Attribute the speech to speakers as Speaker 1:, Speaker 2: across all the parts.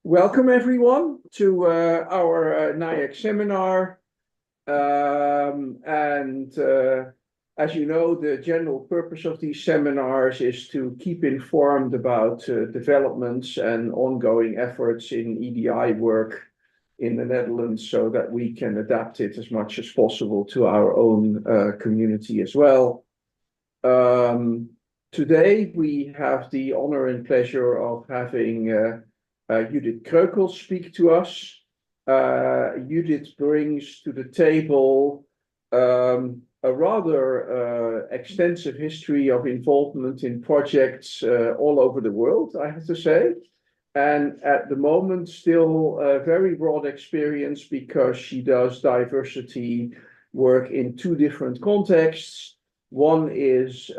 Speaker 1: Welcome everyone to our NAEIC seminar. As you know, the general purpose of these seminars is to keep informed about developments and ongoing efforts in EDI work in the Netherlands so that we can adapt it as much as possible to our own community as well. Today, we have the honor and pleasure of having Judith Kreukels speak to us. Judith brings to the table a rather extensive history of involvement in projects all over the world, I have to say. And at the moment, still a very broad experience because she does diversity work in two different contexts. One is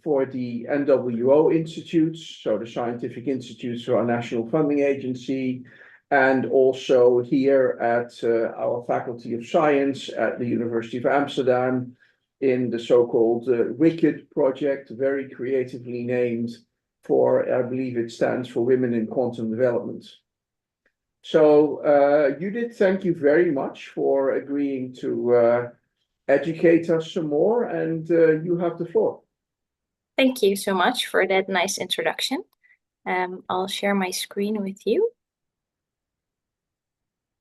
Speaker 1: for the NWO institutes, so the scientific institutes for our national funding agency, and also here at our Faculty of Science at the University of Amsterdam in the so-called WICKED project, very creatively named for, I believe it stands for Women in Quantum Development. So Judith, thank you very much for agreeing to educate us some more, and you have the floor.
Speaker 2: Thank you so much for that nice introduction. I'll share my screen with you.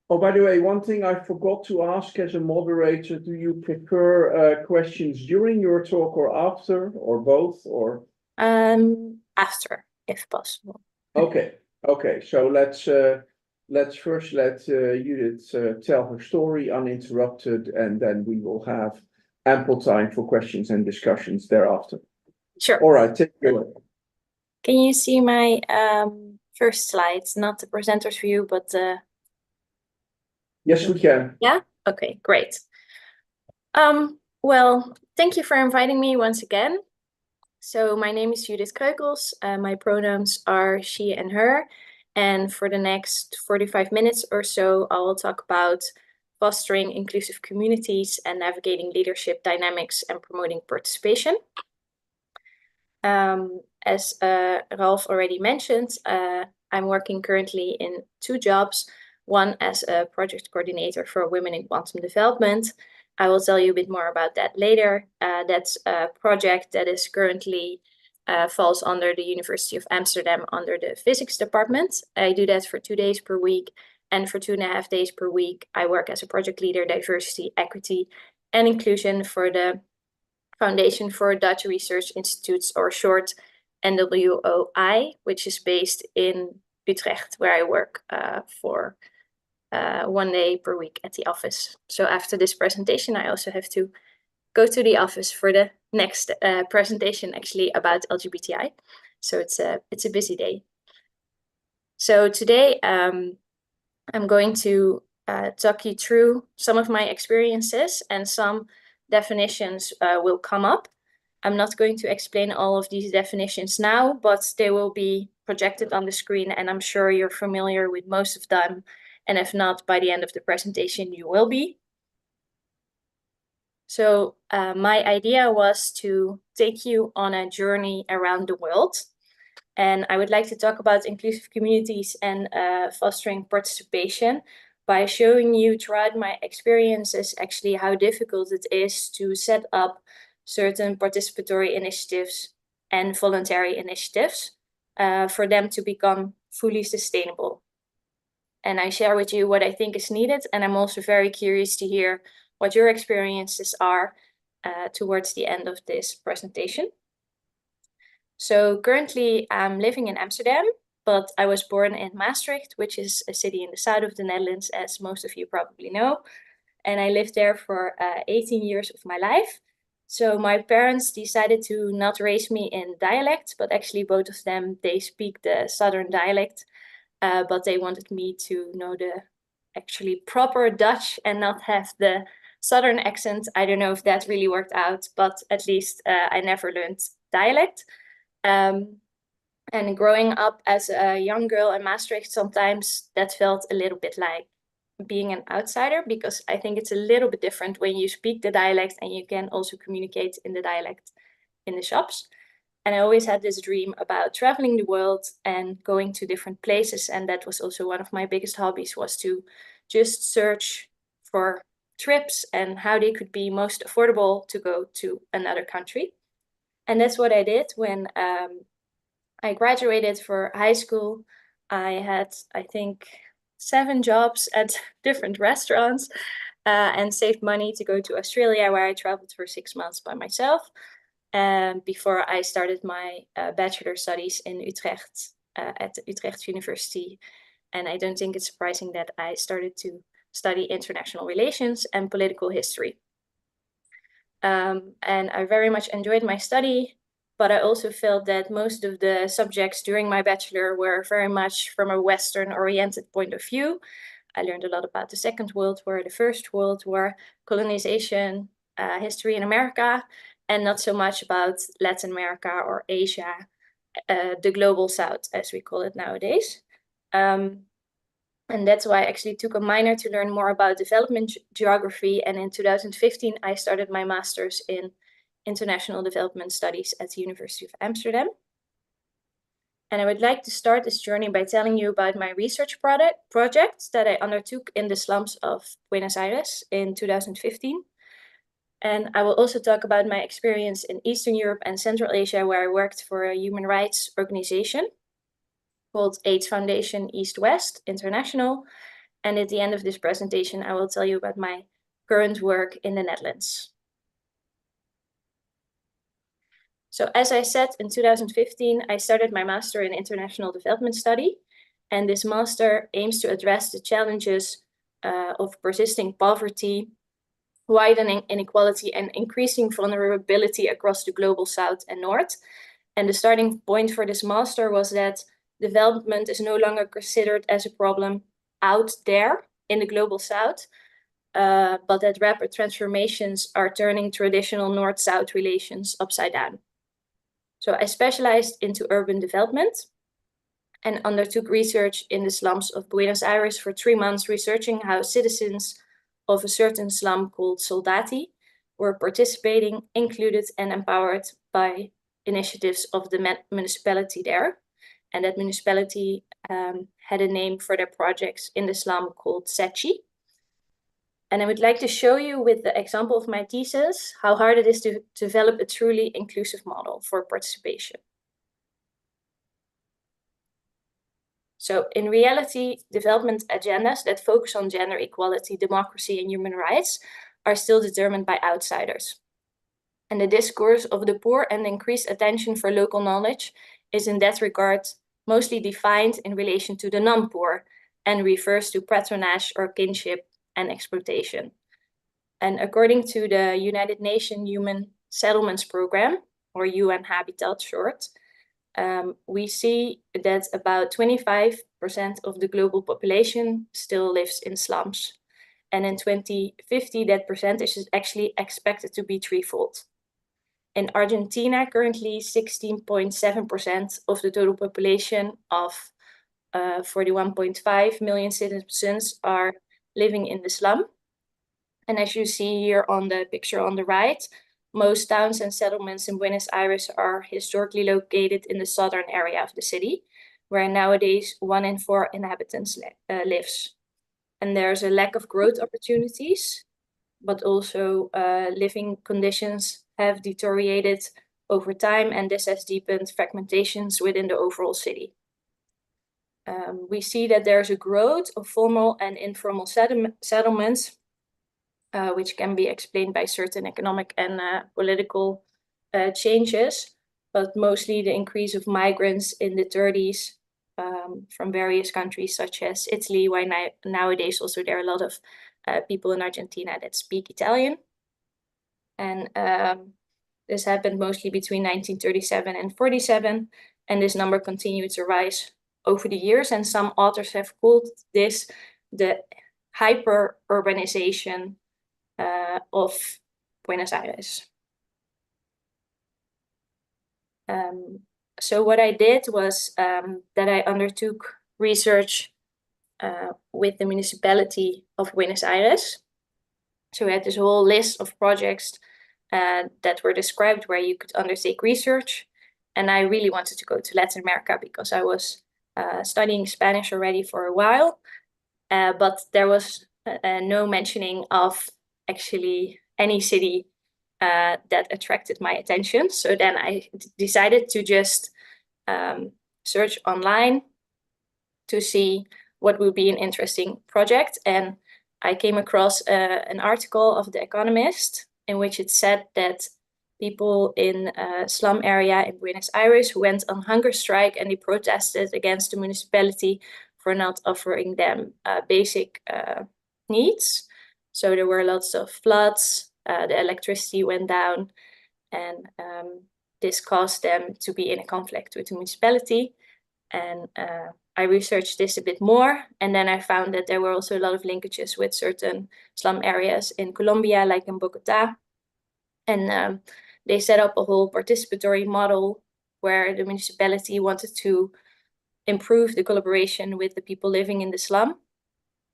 Speaker 1: Oh, by the way, one thing I forgot to ask as a moderator, do you prefer questions during your talk or after, or both, or?
Speaker 2: After, if possible.
Speaker 1: Okay, so let's first let Judith tell her story uninterrupted, and then we will have ample time for questions and discussions thereafter.
Speaker 2: Sure.
Speaker 1: All right, take it away.
Speaker 2: Can you see my first slides? Not the presenter's view, but the...
Speaker 1: Yes, we can.
Speaker 2: Yeah? Okay, great. Well, thank you for inviting me once again. So my name is Judith Kreukels. My pronouns are she and her. And for the next 45 minutes or so, I will talk about fostering inclusive communities and navigating leadership dynamics and promoting participation. As Ralph already mentioned, I'm working currently in two jobs, one as a project coordinator for Women in Quantum Development. I will tell you a bit more about that later. That's a project that is currently falls under the University of Amsterdam under the physics department. I do that for 2 days per week, and for 2.5 days per week, I work as a project leader, diversity, equity, and inclusion for the Foundation for Dutch Research Institutes, or short NWO-I, which is based in Utrecht, where I work for 1 day per week at the office. So after this presentation, I also have to go to the office for the next presentation, actually about LGBTI. So it's a busy day. So today I'm going to talk you through some of my experiences, and some definitions will come up. I'm not going to explain all of these definitions now, but they will be projected on the screen, and I'm sure you're familiar with most of them. And if not, by the end of the presentation, you will be. So my idea was to take you on a journey around the world. And I would like to talk about inclusive communities and fostering participation by showing you throughout my experiences actually how difficult it is to set up certain participatory initiatives and voluntary initiatives for them to become fully sustainable. And I share with you what I think is needed, and I'm also very curious to hear what your experiences are towards the end of this presentation. So currently I'm living in Amsterdam, but I was born in Maastricht, which is a city in the south of the Netherlands, as most of you probably know. And I lived there for 18 years of my life. So my parents decided to not raise me in dialect, but actually both of them, they speak the Southern dialect. But they wanted me to know the actually proper Dutch and not have the Southern accent. I don't know if that really worked out, but at least I never learned dialect. And growing up as a young girl in Maastricht, sometimes that felt a little bit like being an outsider, because I think it's a little bit different when you speak the dialect and you can also communicate in the dialect in the shops. And I always had this dream about traveling the world and going to different places. And that was also one of my biggest hobbies, was to just search for trips and how they could be most affordable to go to another country. And that's what I did when I graduated for high school. I had, I think, 7 jobs at different restaurants and saved money to go to Australia, where I traveled for 6 months by myself. Before I started my bachelor studies in Utrecht at the Utrecht University. And I don't think it's surprising that I started to study international relations and political history. And I very much enjoyed my study, but I also felt that most of the subjects during my bachelor were very much from a Western-oriented point of view. I learned a lot about the Second World War, the First World War, colonization, history in America, and not so much about Latin America or Asia, the global South, as we call it nowadays. And that's why I actually took a minor to learn more about development geography. And in 2015, I started my master's in international development studies at the University of Amsterdam. And I would like to start this journey by telling you about my research project that I undertook in the slums of Buenos Aires in 2015. And I will also talk about my experience in Eastern Europe and Central Asia, where I worked for a human rights organization called AIDS Foundation East-West International. And at the end of this presentation, I will tell you about my current work in the Netherlands. So as I said, in 2015, I started my master in international development study. And this master aims to address the challenges of persisting poverty, widening inequality, and increasing vulnerability across the global South and North. And the starting point for this master was that development is no longer considered as a problem out there in the global South, but that rapid transformations are turning traditional North-South relations upside down. So I specialized into urban development and undertook research in the slums of Buenos Aires for 3 months, researching how citizens of a certain slum called Soldati were participating, included, and empowered by initiatives of the municipality there. And that municipality had a name for their projects in the slum called Sechi. And I would like to show you with the example of my thesis how hard it is to develop a truly inclusive model for participation. So in reality, development agendas that focus on gender equality, democracy, and human rights are still determined by outsiders. And the discourse of the poor and increased attention for local knowledge is in that regard mostly defined in relation to the non-poor and refers to patronage or kinship and exploitation. And according to the United Nations Human Settlements Program, or UN Habitat short, we see that about 25% of the global population still lives in slums. And in 2050, that percentage is actually expected to be threefold. In Argentina, currently 16.7% of the total population of 41.5 million citizens are living in the slum. And as you see here on the picture on the right, most towns and settlements in Buenos Aires are historically located in the southern area of the city, where nowadays 1 in 4 inhabitants lives. And there's a lack of growth opportunities, but also living conditions have deteriorated over time, and this has deepened fragmentations within the overall city. We see that there's a growth of formal and informal settlements, which can be explained by certain economic and political changes, but mostly the increase of migrants in the 30s from various countries such as Italy, why nowadays also there are a lot of people in Argentina that speak Italian. And this happened mostly between 1937 and 47, and this number continued to rise over the years, and some authors have called this the hyper-urbanization of Buenos Aires. So what I did was that I undertook research with the municipality of Buenos Aires. So we had this whole list of projects that were described where you could undertake research. And I really wanted to go to Latin America because I was studying Spanish already for a while, but there was no mentioning of actually any city that attracted my attention. So then I decided to just search online to see what would be an interesting project. And I came across an article of The Economist in which it said that people in a slum area in Buenos Aires went on hunger strike, and they protested against the municipality for not offering them basic needs. So there were lots of floods, the electricity went down, and this caused them to be in a conflict with the municipality. And I researched this a bit more, and then I found that there were also a lot of linkages with certain slum areas in Colombia, like in Bogota. And they set up a whole participatory model where the municipality wanted to improve the collaboration with the people living in the slum.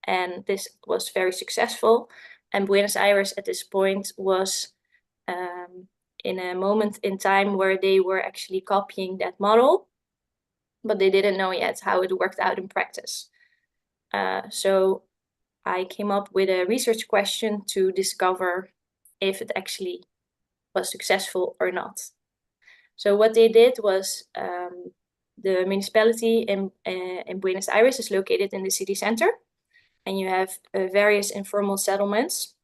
Speaker 2: And this was very successful. And Buenos Aires at this point was in a moment in time where they were actually copying that model, but they didn't know yet how it worked out in practice. So I came up with a research question to discover if it actually was successful or not. So what they did was the municipality in Buenos Aires is located in the city center, and you have various informal settlements.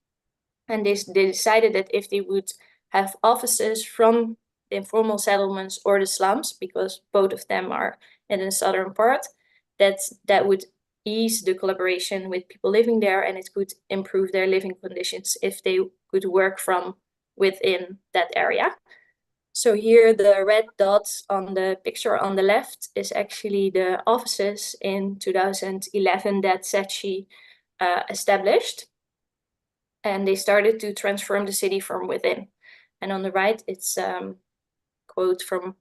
Speaker 2: And they decided that if they would have offices from the informal settlements or the slums, because both of them are in the southern part, that would ease the collaboration with people living there, and it could improve their living conditions if they could work from within that area. So here the red dots on the picture on the left is actually the offices in 2011 that SETI established. And they started to transform the city from within. And on the right, it's a quote from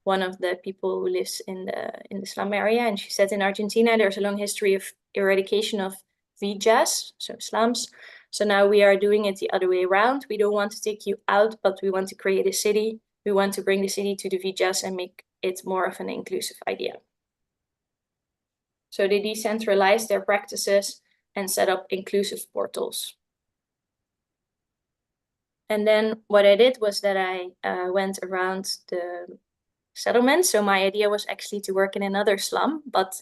Speaker 2: one of the people who lives in the slum area. And she said, in Argentina, there's a long history of eradication of villas, so slums. So now we are doing it the other way around. We don't want to take you out, but we want to create a city. We want to bring the city to the villas and make it more of an inclusive idea. So they decentralized their practices and set up inclusive portals. And then what I did was that I went around the settlement. So my idea was actually to work in another slum, but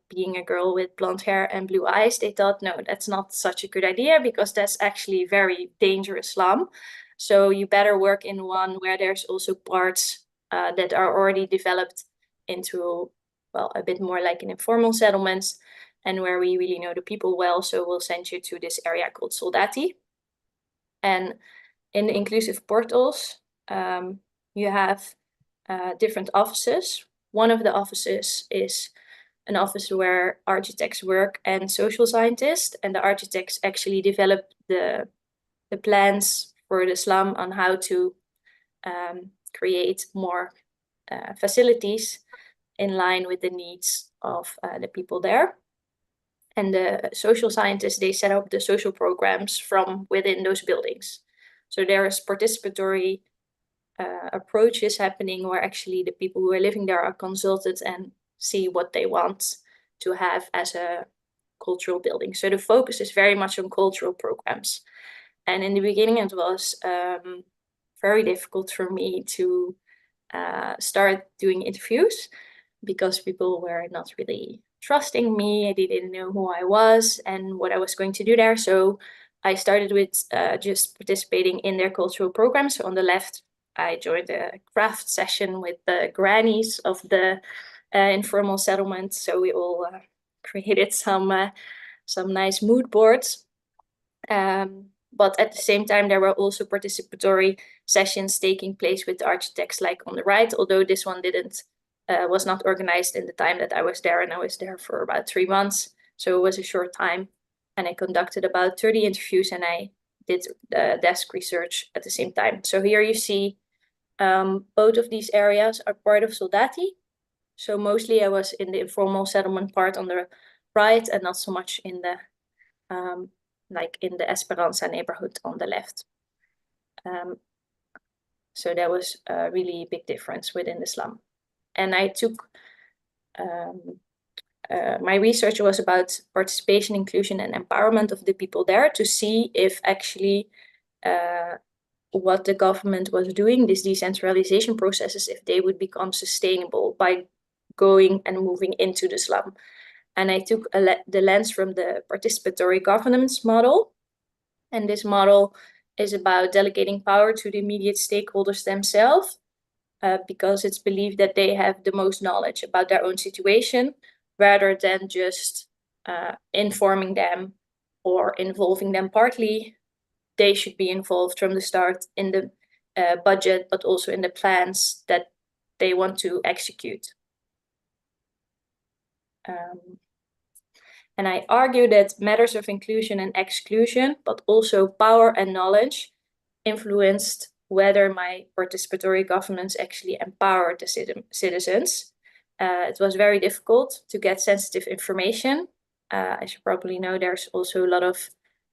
Speaker 2: being a girl with blonde hair and blue eyes, they thought, no, that's not such a good idea because that's actually a very dangerous slum. So you better work in one where there's also parts that are already developed into, well, a bit more like an informal settlements and where we really know the people well. So we'll send you to this area called Soldati. And in the inclusive portals, you have different offices. One of the offices is an office where architects work and social scientists, and the architects actually develop the plans for the slum on how to create more facilities in line with the needs of the people there. And the social scientists, they set up the social programs from within those buildings. So there is participatory approaches happening where actually the people who are living there are consulted and see what they want to have as a cultural building. So the focus is very much on cultural programs. And in the beginning, it was very difficult for me to start doing interviews because people were not really trusting me. They didn't know who I was and what I was going to do there. So I started with just participating in their cultural programs. So on the left, I joined a craft session with the grannies of the informal settlement. So we all created some nice mood boards. But at the same time, there were also participatory sessions taking place with the architects, like on the right, although this one was not organized in the time that I was there, and I was there for about 3 months. So it was a short time, and I conducted about 30 interviews, and I did desk research at the same time. So here you see both of these areas are part of Soldati. So mostly I was in the informal settlement part on the right, and not so much in the like in the Esperanza neighborhood on the left. So that was a really big difference within the slum. And I took, my research was about participation, inclusion, and empowerment of the people there to see if actually what the government was doing, these decentralization processes, if they would become sustainable by going and moving into the slum. And I took the lens from the participatory governance model. And this model is about delegating power to the immediate stakeholders themselves, because it's believed that they have the most knowledge about their own situation, rather than just informing them or involving them partly. They should be involved from the start in the budget, but also in the plans that they want to execute. And I argue that matters of inclusion and exclusion, but also power and knowledge, influenced whether my participatory governments actually empowered the citizens. It was very difficult to get sensitive information. As you probably know, there's also a lot of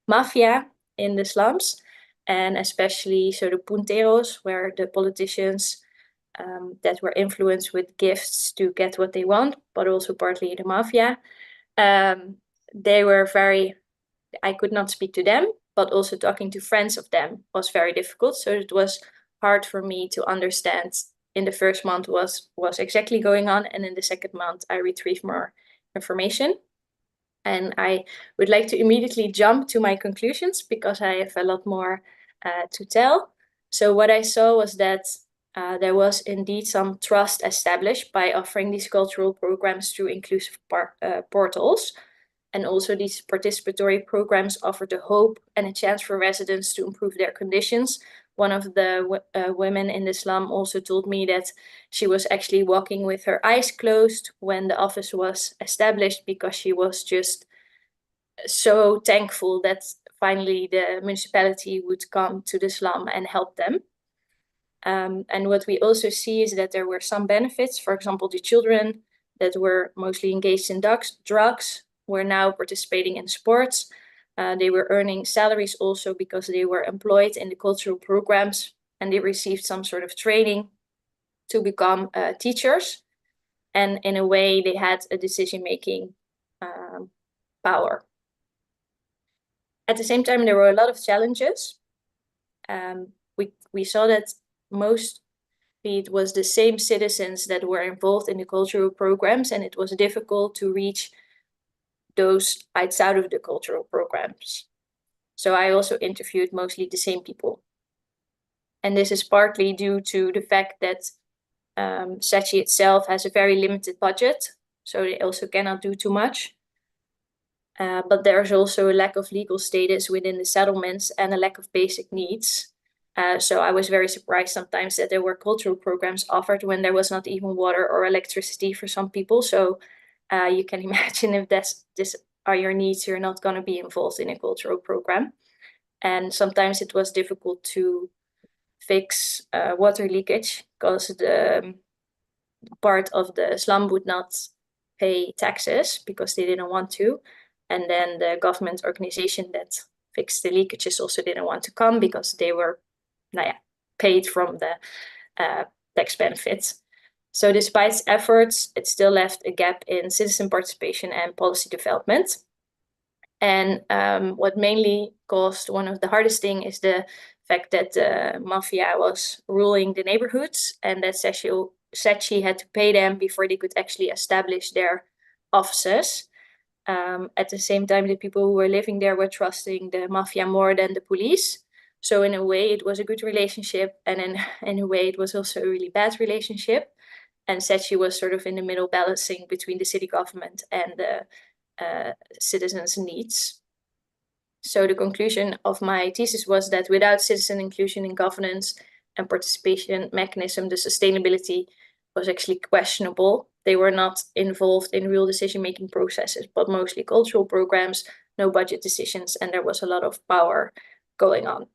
Speaker 2: mafia in the slums, and especially so the punteros, where the politicians that were influenced with gifts to get what they want, but also partly the mafia. They were very, I could not speak to them, but also talking to friends of them was very difficult. So it was hard for me to understand in the first month was exactly going on. And in the second month, I retrieved more information. And I would like to immediately jump to my conclusions because I have a lot more to tell. So what I saw was that there was indeed some trust established by offering these cultural programs through inclusive portals. And also these participatory programs offered a hope and a chance for residents to improve their conditions. One of the women in the slum also told me that she was actually walking with her eyes closed when the office was established, because she was just so thankful that finally the municipality would come to the slum and help them. And what we also see is that there were some benefits. For example, the children that were mostly engaged in drugs were now participating in sports. They were earning salaries also because they were employed in the cultural programs, and they received some sort of training to become teachers. And in a way, they had a decision-making power. At the same time, there were a lot of challenges. We saw that mostly it was the same citizens that were involved in the cultural programs, and it was difficult to reach those outside of the cultural programs. So I also interviewed mostly the same people. And this is partly due to the fact that SETI itself has a very limited budget, so they also cannot do too much. But there's also a lack of legal status within the settlements and a lack of basic needs. So I was very surprised sometimes that there were cultural programs offered when there was not even water or electricity for some people. So you can imagine if this are your needs, you're not going to be involved in a cultural program. And sometimes it was difficult to fix water leakage because the part of the slum would not pay taxes because they didn't want to. And then the government organization that fixed the leakages also didn't want to come because they were paid from the tax benefits. So despite efforts, it still left a gap in citizen participation and policy development. And what mainly caused one of the hardest things is the fact that the mafia was ruling the neighborhoods, and that SETI had to pay them before they could actually establish their offices. At the same time, the people who were living there were trusting the mafia more than the police. So in a way, it was a good relationship, and in a way, it was also a really bad relationship. And SETI was sort of in the middle, balancing between the city government and the citizens' needs. So the conclusion of my thesis was that without citizen inclusion in governance and participation mechanism, the sustainability was actually questionable. They were not involved in real decision-making processes, but mostly cultural programs, no budget decisions, and there was a lot of power going on.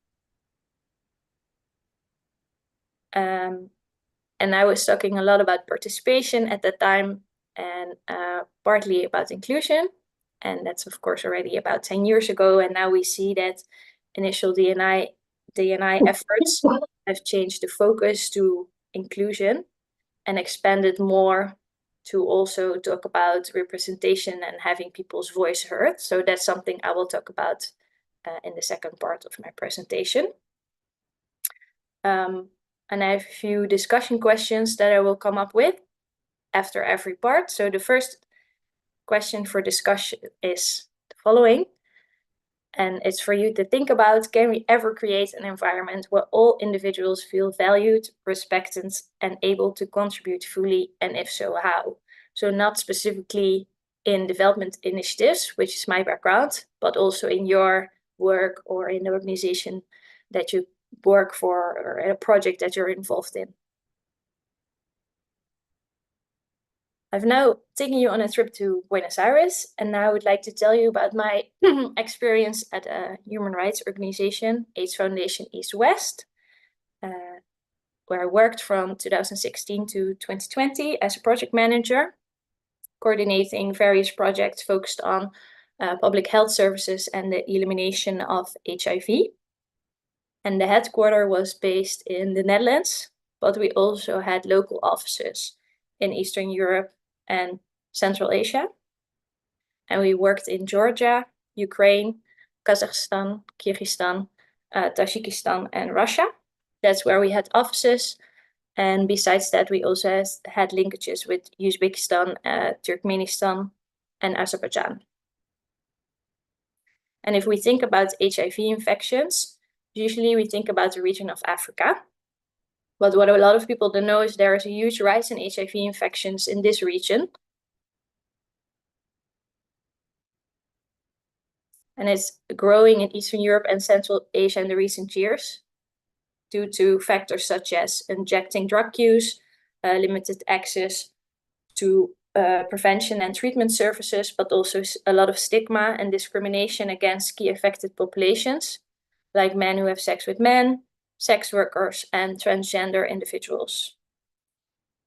Speaker 2: And I was talking a lot about participation at that time, and partly about inclusion. And that's, of course, already about 10 years ago. And now we see that initial D&I D&I efforts have changed the focus to inclusion and expanded more to also talk about representation and having people's voice heard. So that's something I will talk about in the second part of my presentation. And I have a few discussion questions that I will come up with after every part. So the first question for discussion is the following. And it's for you to think about, can we ever create an environment where all individuals feel valued, respected, and able to contribute fully? And if so, how? So not specifically in development initiatives, which is my background, but also in your work or in the organization that you work for or in a project that you're involved in. I've now taken you on a trip to Buenos Aires, and now I would like to tell you about my experience at a human rights organization, AIDS Foundation East West, where I worked from 2016 to 2020 as a project manager, coordinating various projects focused on public health services and the elimination of HIV. And the headquarters was based in the Netherlands, but we also had local offices in Eastern Europe and Central Asia. And we worked in Georgia, Ukraine, Kazakhstan, Kyrgyzstan, Tajikistan, and Russia. That's where we had offices. And besides that, we also had linkages with Uzbekistan, Turkmenistan, and Azerbaijan. And if we think about HIV infections, usually we think about the region of Africa. But what a lot of people don't know is there is a huge rise in HIV infections in this region. And it's growing in Eastern Europe and Central Asia in the recent years due to factors such as injecting drug use, limited access to prevention and treatment services, but also a lot of stigma and discrimination against key affected populations, like men who have sex with men, sex workers, and transgender individuals.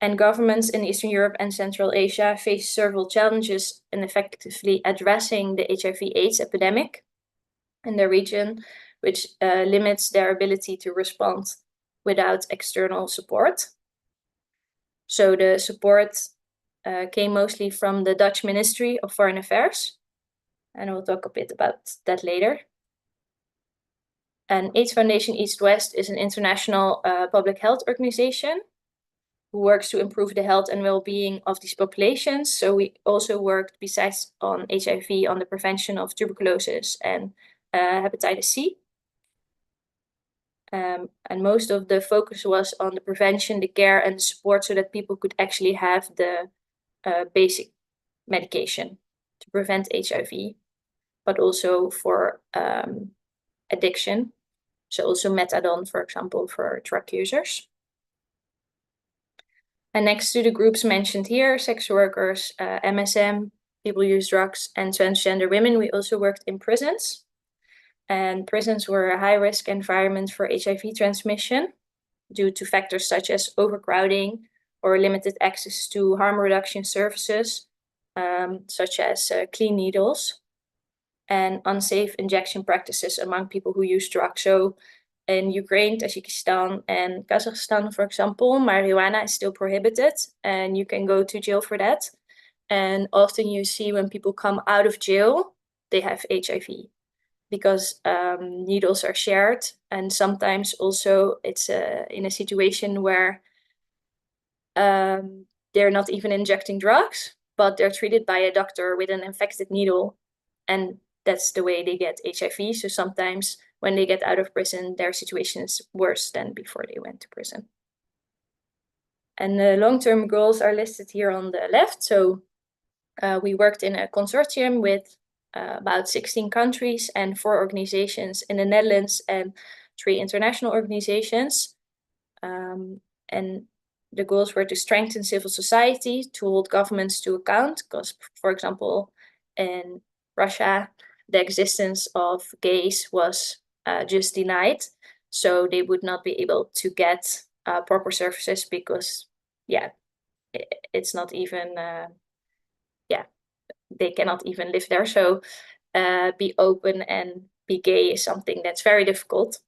Speaker 2: And governments in Eastern Europe and Central Asia face several challenges in effectively addressing the HIV/AIDS epidemic in the region, which limits their ability to respond without external support. So the support came mostly from the Dutch Ministry of Foreign Affairs, and we'll talk a bit about that later. And AIDS Foundation East West is an international public health organization who works to improve the health and well-being of these populations. So we also worked, besides on HIV, on the prevention of tuberculosis and hepatitis C. And most of the focus was on the prevention, the care, and the support so that people could actually have the basic medication to prevent HIV, but also for addiction. So also methadone, for example, for drug users. And next to the groups mentioned here, sex workers, MSM, people who use drugs, and transgender women, we also worked in prisons. And prisons were a high-risk environment for HIV transmission due to factors such as overcrowding or limited access to harm reduction services, such as clean needles, and unsafe injection practices among people who use drugs. So in Ukraine, Tajikistan, and Kazakhstan, for example, marijuana is still prohibited, and you can go to jail for that. And often you see when people come out of jail, they have HIV because needles are shared. And sometimes also it's in a situation where they're not even injecting drugs, but they're treated by a doctor with an infected needle. And that's the way they get HIV. So sometimes when they get out of prison, their situation is worse than before they went to prison. And the long-term goals are listed here on the left. So we worked in a consortium with about 16 countries and 4 organizations in the Netherlands and 3 international organizations. And the goals were to strengthen civil society, to hold governments to account, because, for example, in Russia, the existence of gays was just denied. So they would not be able to get proper services because, it's not even, they cannot even live there. So be open and be gay is something that's very difficult.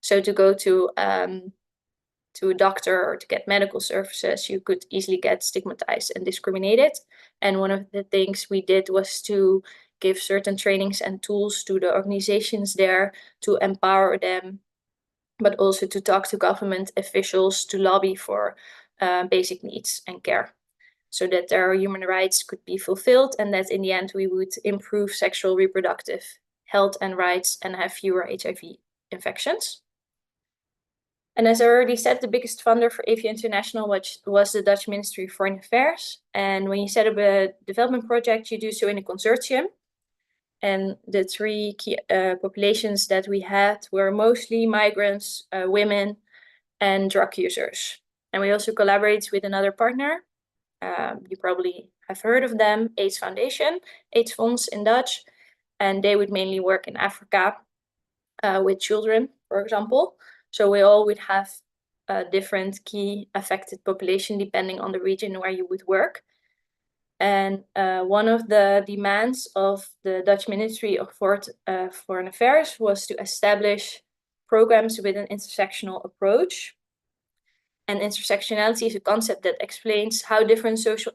Speaker 2: So to go to a doctor or to get medical services, you could easily get stigmatized and discriminated. And one of the things we did was to give certain trainings and tools to the organizations there to empower them, but also to talk to government officials to lobby for basic needs and care, so that their human rights could be fulfilled, and that in the end we would improve sexual reproductive health and rights and have fewer HIV infections. And as I already said, the biggest funder for AVIA International was the Dutch Ministry of Foreign Affairs. And when you set up a development project, you do so in a consortium. And the three key populations that we had were mostly migrants, women, and drug users. And we also collaborate with another partner. You probably have heard of them, AIDS Foundation, AIDS Fonds in Dutch. And they would mainly work in Africa with children, for example. So we all would have a different key affected population depending on the region where you would work. And one of the demands of the Dutch Ministry of Foreign Affairs was to establish programs with an intersectional approach. And intersectionality is a concept that explains how different social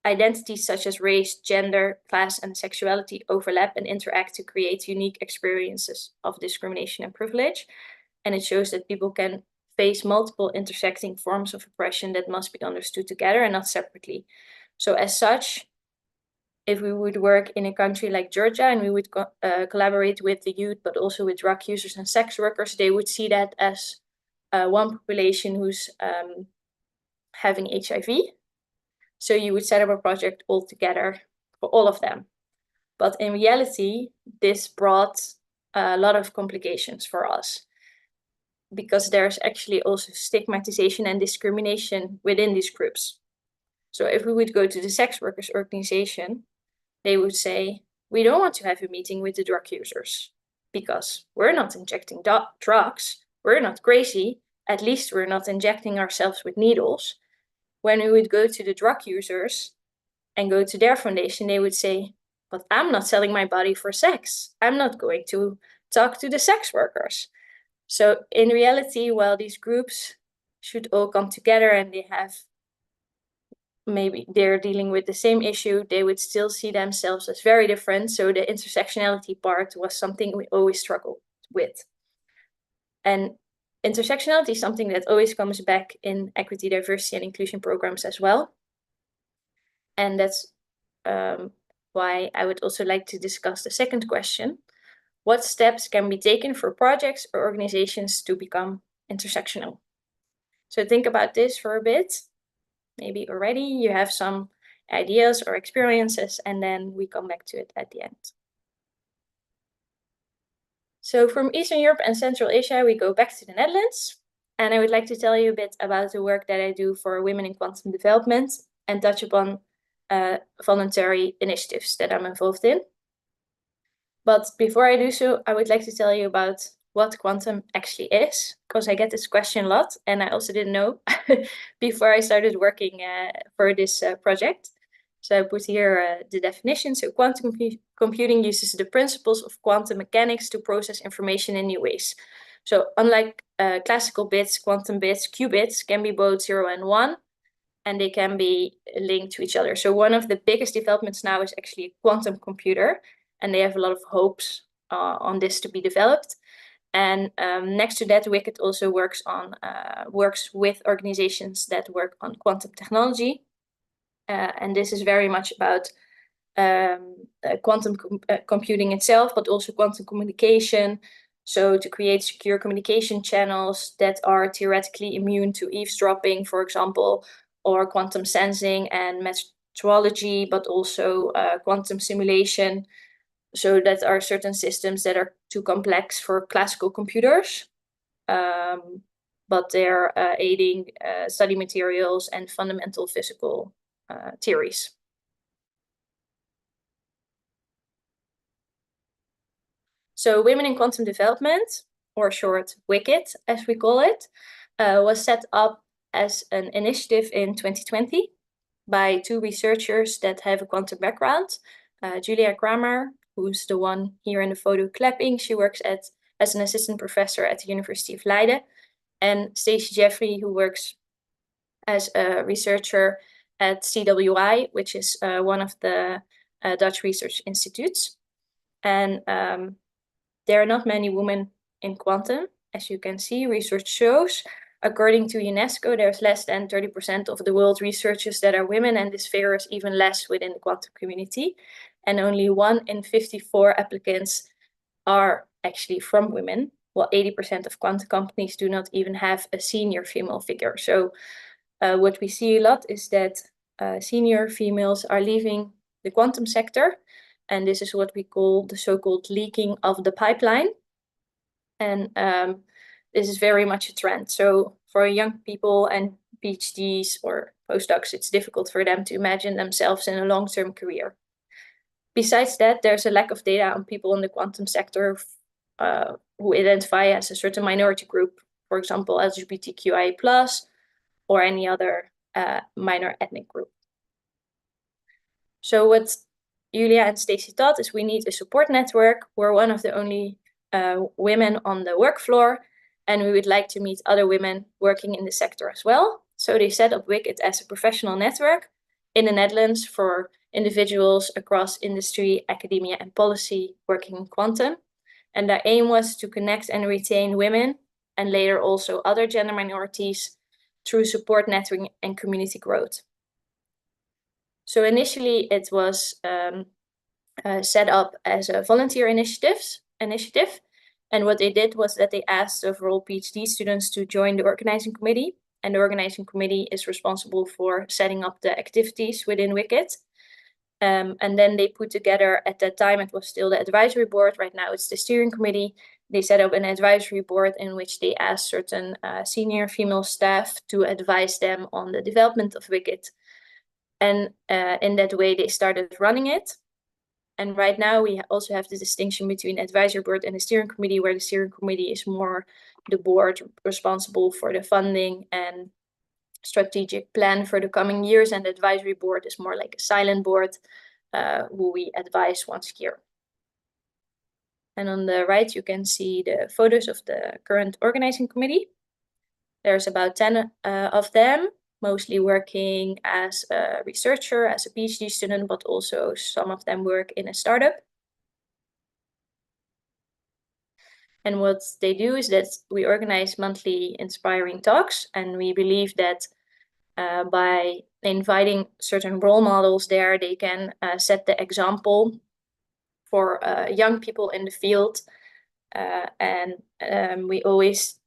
Speaker 2: identities such as race, gender, class, and sexuality overlap and interact to create unique experiences of discrimination and privilege. And it shows that people can face multiple intersecting forms of oppression that must be understood together and not separately. So as such, if we would work in a country like Georgia and we would collaborate with the youth, but also with drug users and sex workers, they would see that as one population who's having HIV. So you would set up a project all together for all of them. But in reality, this brought a lot of complications for us, because there's actually also stigmatization and discrimination within these groups. So if we would go to the sex workers organization, they would say, we don't want to have a meeting with the drug users because we're not injecting drugs, we're not crazy, at least we're not injecting ourselves with needles. When we would go to the drug users and go to their foundation, they would say, but I'm not selling my body for sex. I'm not going to talk to the sex workers. So in reality, while these groups should all come together and they have, maybe they're dealing with the same issue, they would still see themselves as very different. So the intersectionality part was something we always struggled with. And intersectionality is something that always comes back in equity, diversity, and inclusion programs as well. And that's why I would also like to discuss the second question. What steps can be taken for projects or organizations to become intersectional? So think about this for a bit. Maybe already you have some ideas or experiences, and then we come back to it at the end. So from Eastern Europe and Central Asia, we go back to the Netherlands. And I would like to tell you a bit about the work that I do for women in quantum development and touch upon voluntary initiatives that I'm involved in. But before I do so, I would like to tell you about what quantum actually is, because I get this question a lot, and I also didn't know before I started working for this project. So I put here the definition. So quantum computing uses the principles of quantum mechanics to process information in new ways. So unlike classical bits, quantum bits, qubits can be both 0 and 1, and they can be linked to each other. So one of the biggest developments now is actually a quantum computer, and they have a lot of hopes on this to be developed. And next to that, Wicked also works with organizations that work on quantum technology. And this is very much about quantum computing itself, but also quantum communication. So to create secure communication channels that are theoretically immune to eavesdropping, for example, or quantum sensing and metrology, but also quantum simulation. So that are certain systems that are too complex for classical computers, but they're aiding study materials and fundamental physical theories. So Women in Quantum Development, or short WICIT as we call it, was set up as an initiative in 2020 by two researchers that have a quantum background. Julia Kramer, who's the one here in the photo clapping, she works at as an assistant professor at the University of Leiden, and Stacey Jeffrey, who works as a researcher at CWI, which is one of the Dutch research institutes. And there are not many women in quantum. As you can see, research shows, according to UNESCO, there's less than 30% of the world researchers that are women, and this figure is even less within the quantum community. And only 1 in 54 applicants are actually from women, while 80% of quantum companies do not even have a senior female figure. So what we see a lot is that senior females are leaving the quantum sector, and this is what we call the so-called leaking of the pipeline. And this is very much a trend. So for young people and PhDs or postdocs, it's difficult for them to imagine themselves in a long-term career. Besides that, there's a lack of data on people in the quantum sector who identify as a certain minority group, for example, LGBTQIA+, or any other minor ethnic group. So what Julia and Stacey thought is we need a support network. We're one of the only women on the work floor, and we would like to meet other women working in the sector as well. So they set up Wicked as a professional network in the Netherlands for individuals across industry, academia, and policy working in quantum. And their aim was to connect and retain women, and later also other gender minorities, through support networking and community growth. So initially it was set up as a volunteer initiative. And what they did was that they asked overall PhD students to join the organizing committee. And the organizing committee is responsible for setting up the activities within Wicked. And then they put together, at that time it was still the advisory board, right now it's the steering committee. They set up an advisory board in which they asked certain senior female staff to advise them on the development of Wicked. And in that way, they started running it. And right now, we also have the distinction between advisory board and the steering committee, where the steering committee is more the board responsible for the funding and strategic plan for the coming years. And the advisory board is more like a silent board who we advise once a year. And on the right, you can see the photos of the current organizing committee. There's about 10 of them, mostly working as a researcher, as a PhD student, but also some of them work in a startup. And what they do is that we organize monthly inspiring talks, and we believe that by inviting certain role models there, they can set the example for young people in the field. And we always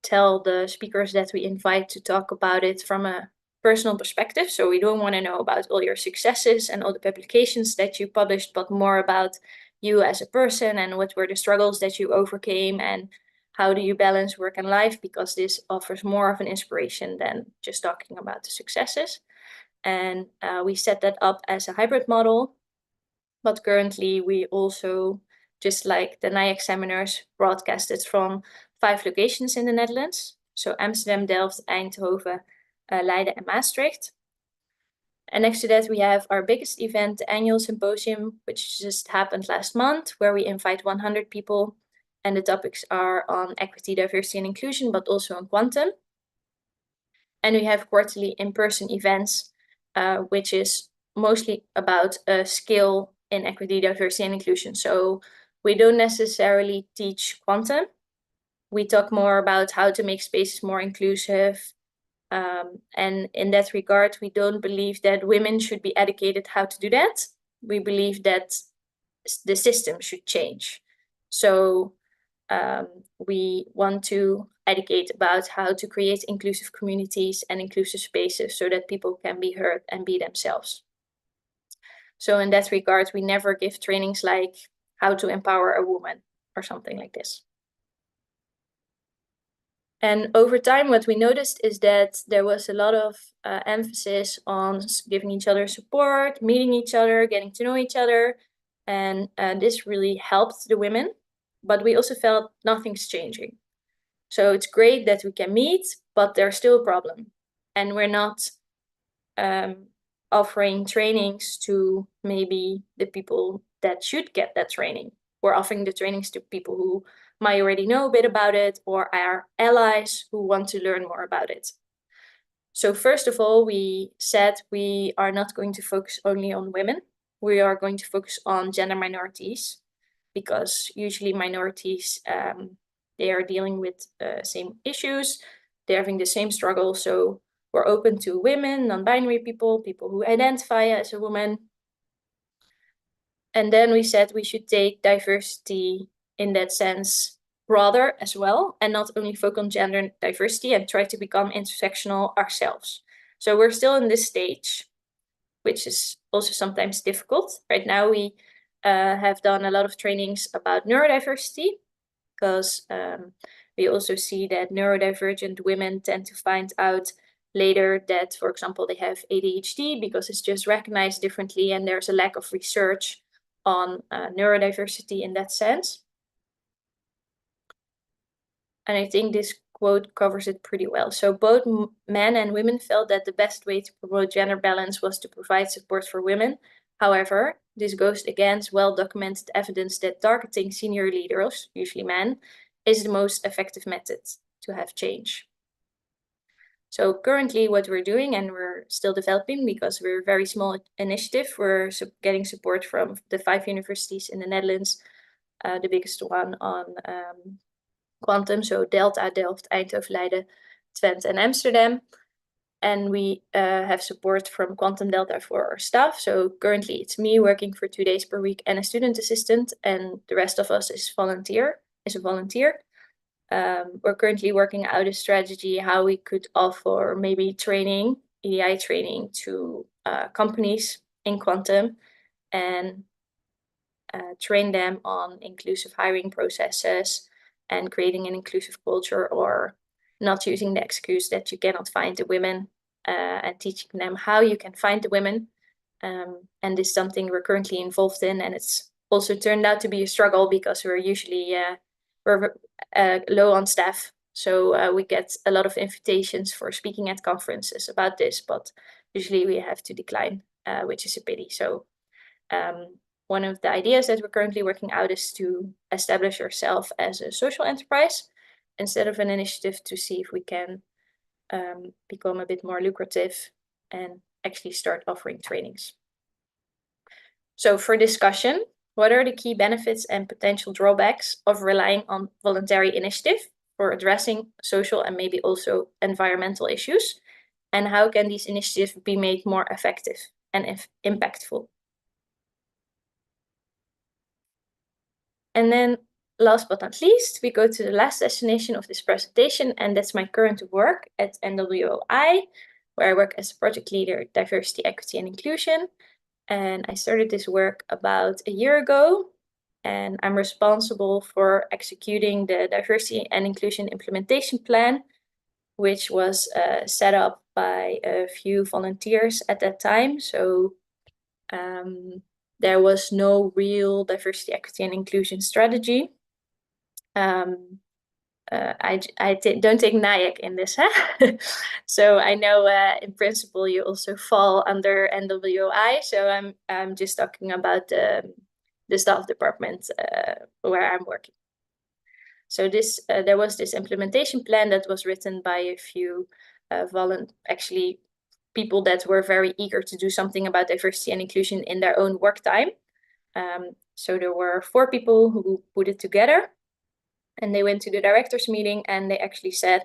Speaker 2: tell the speakers that we invite to talk about it from a personal perspective. So we don't want to know about all your successes and all the publications that you published, but more about you as a person and what were the struggles that you overcame and how do you balance work and life, because this offers more of an inspiration than just talking about the successes. And we set that up as a hybrid model, but currently we also, just like the NAEIC seminars, broadcasted from 5 locations in the Netherlands. So Amsterdam, Delft, Eindhoven, Leiden and Maastricht. And next to that, we have our biggest event, the annual symposium, which just happened last month, where we invite 100 people. And the topics are on equity, diversity and inclusion, but also on quantum. And we have quarterly in-person events, which is mostly about a skill in equity, diversity and inclusion. So we don't necessarily teach quantum. We talk more about how to make spaces more inclusive. And in that regard, we don't believe that women should be educated how to do that. We believe that the system should change. So we want to educate about how to create inclusive communities and inclusive spaces so that people can be heard and be themselves. So in that regard, we never give trainings like how to empower a woman or something like this. And over time, what we noticed is that there was a lot of emphasis on giving each other support, meeting each other, getting to know each other. And this really helped the women. But we also felt nothing's changing. So it's great that we can meet, but there's still a problem. And we're not offering trainings to maybe the people that should get that training. we're offering the trainings to people who might already know a bit about it or are allies who want to learn more about it. So first of all, we said we are not going to focus only on women. We are going to focus on gender minorities, because usually minorities, they are dealing with same issues. They're having the same struggle. So we're open to women, non-binary people, people who identify as a woman. And then we said we should take diversity in that sense broader as well, and not only focus on gender diversity and try to become intersectional ourselves. So we're still in this stage, which is also sometimes difficult. Right now we have done a lot of trainings about neurodiversity, because we also see that neurodivergent women tend to find out later that, for example, they have ADHD because it's just recognized differently, and there's a lack of research on neurodiversity in that sense. And I think this quote covers it pretty well. So both men and women felt that the best way to promote gender balance was to provide support for women. However, this goes against well-documented evidence that targeting senior leaders, usually men, is the most effective method to have change. So currently what we're doing, and we're still developing because we're a very small initiative, we're getting support from the 5 universities in the Netherlands, the biggest one on quantum, so Delta, Delft, Eindhoven, Leiden, Twente, and Amsterdam. And we have support from Quantum Delta for our staff. So currently it's me working for 2 days per week and a student assistant, and the rest of us is a volunteer. We're currently working out a strategy how we could offer maybe training, EDI training to companies in quantum, and train them on inclusive hiring processes and creating an inclusive culture, or not using the excuse that you cannot find the women, and teaching them how you can find the women. And this is something we're currently involved in, and it's also turned out to be a struggle because we're usually we're low on staff. So we get a lot of invitations for speaking at conferences about this, but usually we have to decline, which is a pity. So one of the ideas that we're currently working out is to establish ourselves as a social enterprise instead of an initiative, to see if we can become a bit more lucrative and actually start offering trainings. So for discussion, what are the key benefits and potential drawbacks of relying on voluntary initiative for addressing social and maybe also environmental issues? And how can these initiatives be made more effective and impactful? And then last but not least, we go to the last destination of this presentation, and that's my current work at NWO-I, where I work as a project leader, diversity, equity, and inclusion. And I started this work about a year ago, and I'm responsible for executing the diversity and inclusion implementation plan, which was set up by a few volunteers at that time. So there was no real diversity, equity, and inclusion strategy. I don't take NAEIC in this, huh? So I know in principle you also fall under NWO-I. So I'm just talking about the staff department where I'm working. So this there was this implementation plan that was written by a few actually people that were very eager to do something about diversity and inclusion in their own work time. So there were 4 people who put it together, and they went to the directors meeting and they actually said,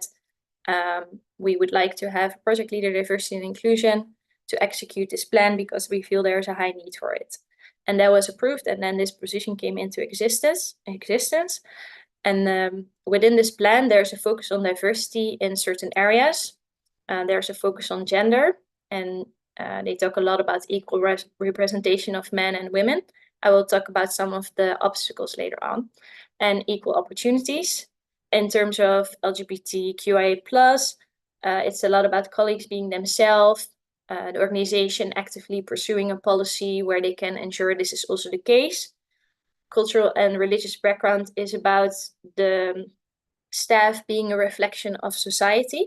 Speaker 2: we would like to have a project leader, diversity and inclusion, to execute this plan because we feel there's a high need for it. And that was approved, and then this position came into existence. And within this plan, there's a focus on diversity in certain areas. There's a focus on gender, and they talk a lot about equal representation of men and women. I will talk about some of the obstacles later on. And equal opportunities. In terms of LGBTQIA+, it's a lot about colleagues being themselves, the organization actively pursuing a policy where they can ensure this is also the case. Cultural and religious background is about the staff being a reflection of society.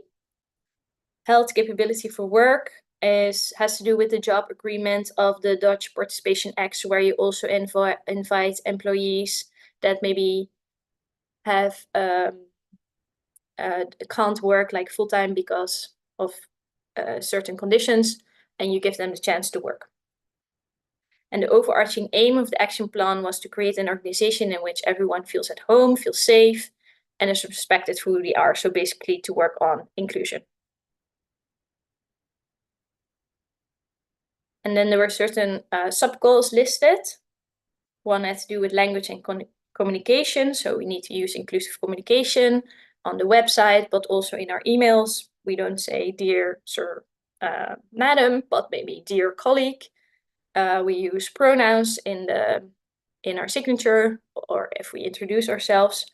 Speaker 2: Health capability for work has to do with the job agreement of the Dutch Participation Act, where you also invite employees that maybe have can't work like full-time because of certain conditions, and you give them the chance to work. And the overarching aim of the action plan was to create an organization in which everyone feels at home, feels safe, and is respected for who they are. So basically to work on inclusion. And then there were certain sub-goals listed. One had to do with language and communication. So we need to use inclusive communication on the website, but also in our emails. We don't say dear sir, madam, but maybe dear colleague. We use pronouns in our signature, or if we introduce ourselves.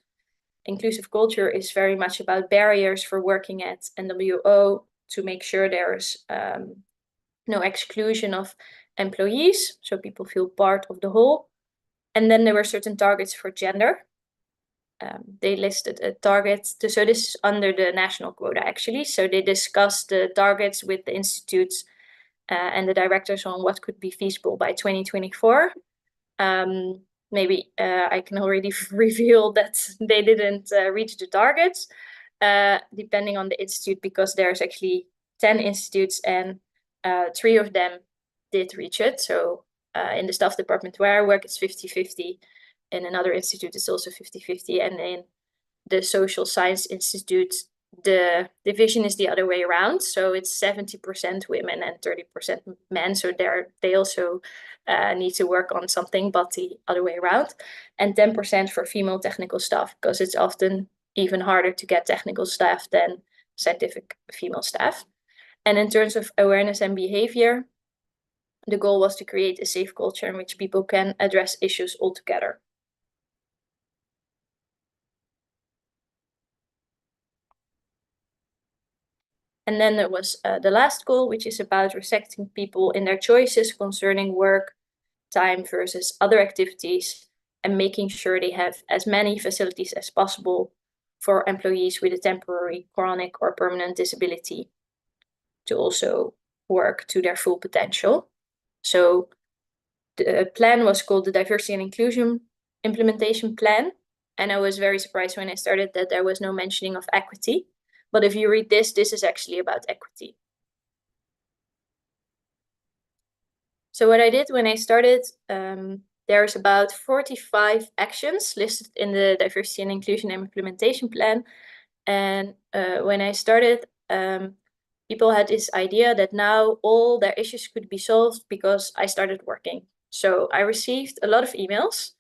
Speaker 2: Inclusive culture is very much about barriers for working at NWO to make sure there's no exclusion of employees, so people feel part of the whole. And then there were certain targets for gender. They listed a target, so this is under the national quota actually. So they discussed the targets with the institutes and the directors on what could be feasible by 2024. Maybe I can already reveal that they didn't reach the targets, depending on the institute, because there's actually 10 institutes and 3 of them did reach it. So in the staff department where I work, it's 50-50. In another institute, it's also 50-50. And in the social science institute, the division is the other way around. So it's 70% women and 30% men. So they also need to work on something, but the other way around. And 10% for female technical staff, because it's often even harder to get technical staff than scientific female staff. And in terms of awareness and behavior, the goal was to create a safe culture in which people can address issues altogether. And then there was the last goal, which is about respecting people in their choices concerning work, time versus other activities, and making sure they have as many facilities as possible for employees with a temporary, chronic, or permanent disability to also work to their full potential. So the plan was called the Diversity and Inclusion Implementation Plan. And I was very surprised when I started that there was no mentioning of equity. But if you read this is actually about equity. So what I did when I started, there's about 45 actions listed in the Diversity and Inclusion Implementation Plan. And when I started, people had this idea that now all their issues could be solved because I started working. So I received a lot of emails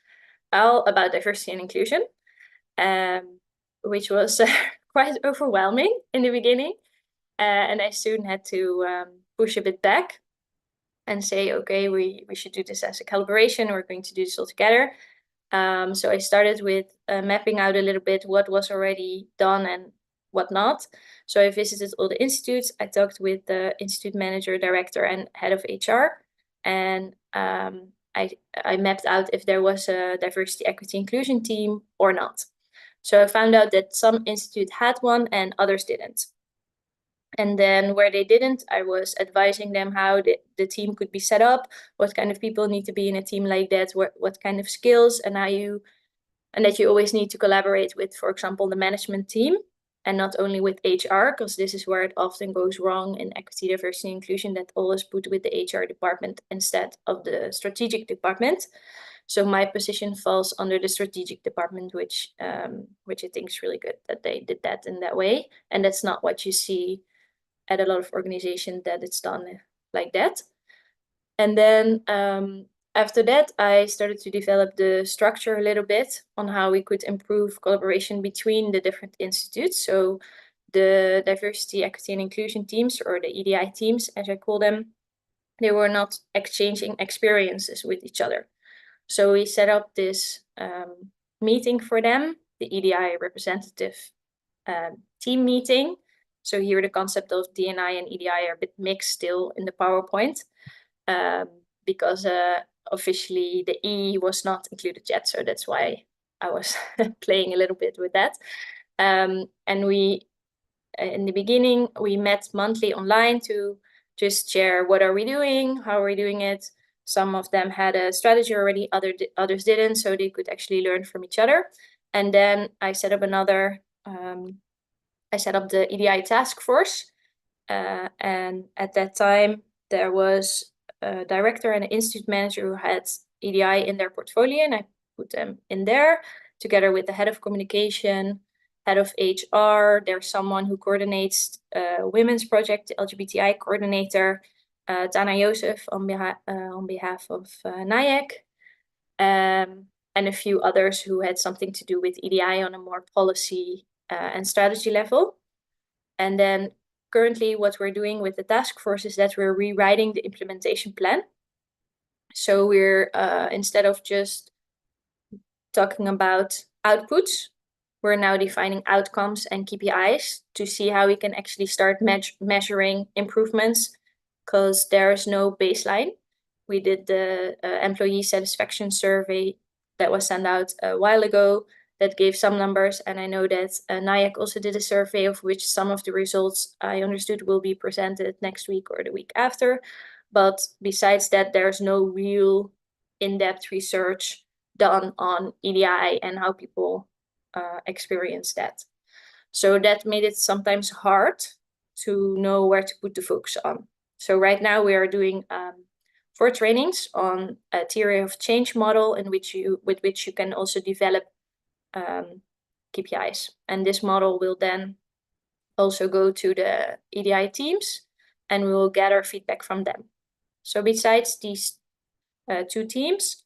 Speaker 2: all about diversity and inclusion, which was quite overwhelming in the beginning. And I soon had to push a bit back and say, okay, we should do this as a collaboration. We're going to do this all together. So I started with mapping out a little bit what was already done and what not. So I visited all the institutes. I talked with the institute manager, director, and head of HR. And I mapped out if there was a diversity, equity, inclusion team or not. So I found out that some institutes had one and others didn't. And then where they didn't, I was advising them how the team could be set up, what kind of people need to be in a team like that, what kind of skills, and that you always need to collaborate with, for example, the management team, and not only with HR, because this is where it often goes wrong in equity, diversity, and inclusion, that always put with the HR department instead of the strategic department. So my position falls under the strategic department, which I think is really good that they did that in that way. And that's not what you see at a lot of organizations, that it's done like that. And then after that, I started to develop the structure a little bit on how we could improve collaboration between the different institutes. So the diversity, equity, and inclusion teams, or the EDI teams, as I call them, they were not exchanging experiences with each other. So we set up this meeting for them, the EDI representative team meeting. So here the concept of DNI and EDI are a bit mixed still in the PowerPoint, because officially the E was not included yet. So that's why I was playing a little bit with that. And we, in the beginning, we met monthly online to just share what are we doing, how are we doing it, Some of them had a strategy already, others didn't, so they could actually learn from each other. And then I set up I set up the EDI task force. And at that time, there was a director and an institute manager who had EDI in their portfolio, and I put them in there together with the head of communication, head of HR. There's someone who coordinates women's project, the LGBTI coordinator, Tana Joseph on behalf of NAEIC, and a few others who had something to do with EDI on a more policy and strategy level. And then currently what we're doing with the task force is that we're rewriting the implementation plan. So we're, instead of just talking about outputs, we're now defining outcomes and KPIs to see how we can actually start measuring improvements, because there is no baseline. We did the employee satisfaction survey that was sent out a while ago that gave some numbers, and I know that NAEIC also did a survey of which some of the results I understood will be presented next week or the week after. But besides that, there's no real in-depth research done on EDI and how people experience that. So that made it sometimes hard to know where to put the focus on. So right now we are doing 4 trainings on a theory of change model with which you can also develop KPIs. And this model will then also go to the EDI teams, and we will gather feedback from them. So besides these 2 teams,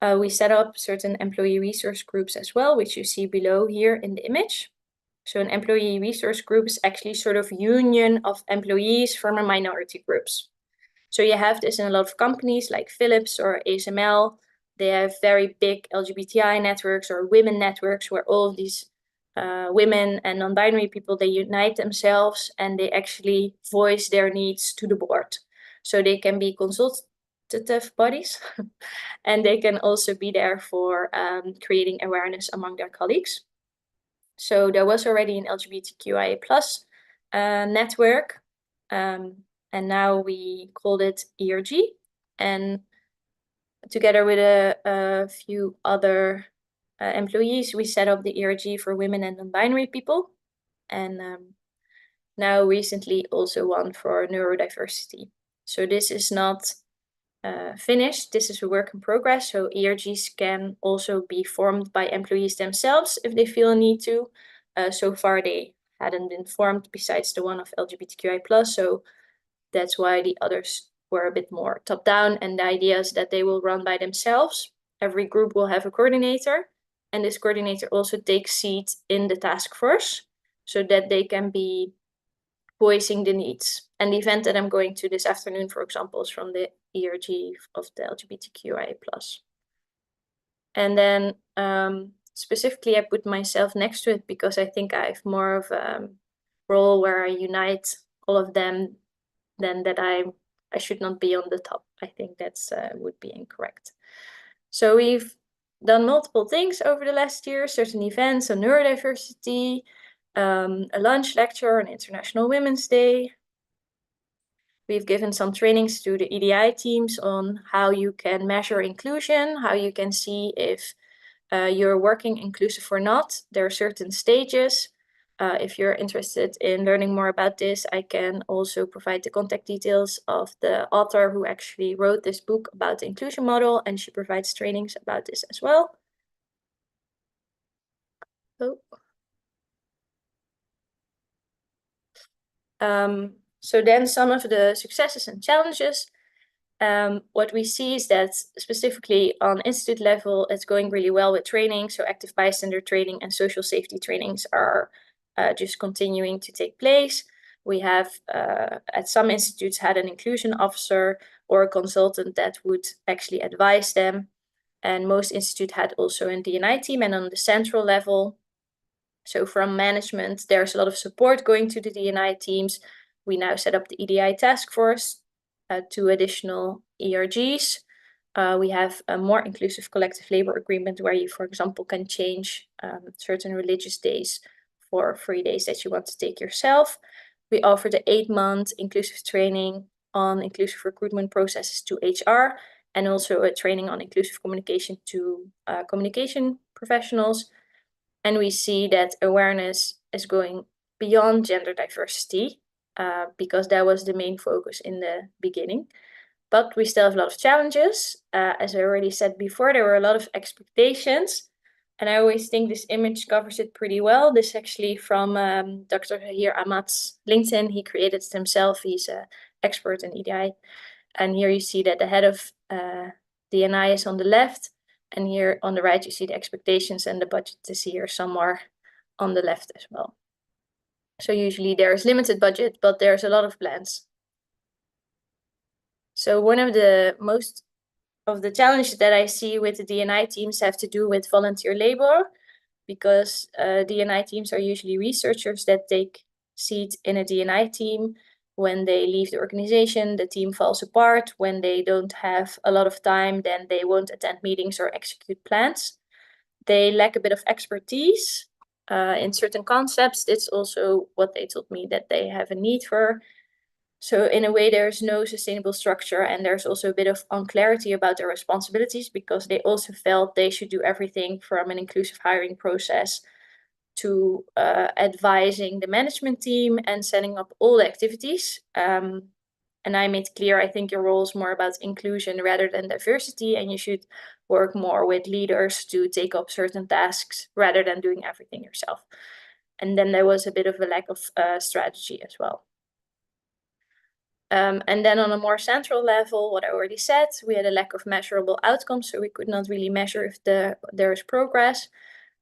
Speaker 2: we set up certain employee resource groups as well, which you see below here in the image. So an employee resource group is actually sort of union of employees from a minority groups. So you have this in a lot of companies like Philips or ASML. They have very big LGBTI networks or women networks where all of these women and non-binary people, they unite themselves and they actually voice their needs to the board. So they can be consultative bodies and they can also be there for creating awareness among their colleagues. So there was already an LGBTQIA+ network, and now we called it ERG. And together with a few other employees, we set up the ERG for women and non-binary people. And now recently also one for neurodiversity. So this is not finished. This is a work in progress. So ERGs can also be formed by employees themselves if they feel a need to. So far they hadn't been formed besides the one of LGBTQI+. So that's why the others were a bit more top down, and the idea is that they will run by themselves. Every group will have a coordinator, and this coordinator also takes seat in the task force so that they can be voicing the needs. And the event that I'm going to this afternoon, for example, is from the ERG of the LGBTQIA+. And then specifically, I put myself next to it because I think I have more of a role where I unite all of them than that I should not be on the top. I think that's would be incorrect. So we've done multiple things over the last year, certain events on neurodiversity, a lunch lecture on International Women's Day. We've given some trainings to the EDI teams on how you can measure inclusion, how you can see if you're working inclusive or not. There are certain stages. If you're interested in learning more about this, I can also provide the contact details of the author who actually wrote this book about the inclusion model, and she provides trainings about this as well. So then some of the successes and challenges. What we see is that specifically on institute level, it's going really well with training. So active bystander training and social safety trainings are just continuing to take place. We have at some institutes had an inclusion officer or a consultant that would actually advise them. And most institutes had also a D&I team, and on the central level, so from management, there's a lot of support going to the D&I teams. We now set up the EDI task force, 2 additional ERGs. We have a more inclusive collective labor agreement where you, for example, can change certain religious days for free days that you want to take yourself. We offer the 8-month inclusive training on inclusive recruitment processes to HR. and also a training on inclusive communication to communication professionals. And we see that awareness is going beyond gender diversity, because that was the main focus in the beginning. But we still have a lot of challenges. As I already said before, there were a lot of expectations. And I always think this image covers it pretty well. This is actually from Dr. Hahir Ahmad's LinkedIn. He created it himself. He's an expert in EDI. And here you see that the head of D&I is on the left. And here on the right, you see the expectations, and the budget is here somewhere on the left as well. So usually there's limited budget, but there's a lot of plans. So one of the most of the challenges that I see with the D&I teams have to do with volunteer labor, because D&I teams are usually researchers that take seat in a D&I team. When they leave the organization, the team falls apart. When they don't have a lot of time, then they won't attend meetings or execute plans. They lack a bit of expertise in certain concepts. It's also what they told me that they have a need for. So in a way, there's no sustainable structure, and there's also a bit of unclarity about their responsibilities, because they also felt they should do everything from an inclusive hiring process to advising the management team and setting up all the activities. And I made clear, I think your role is more about inclusion rather than diversity, and you should work more with leaders to take up certain tasks rather than doing everything yourself. And then there was a bit of a lack of strategy as well. And then on a more central level, what I already said, we had a lack of measurable outcomes, so we could not really measure if there is progress.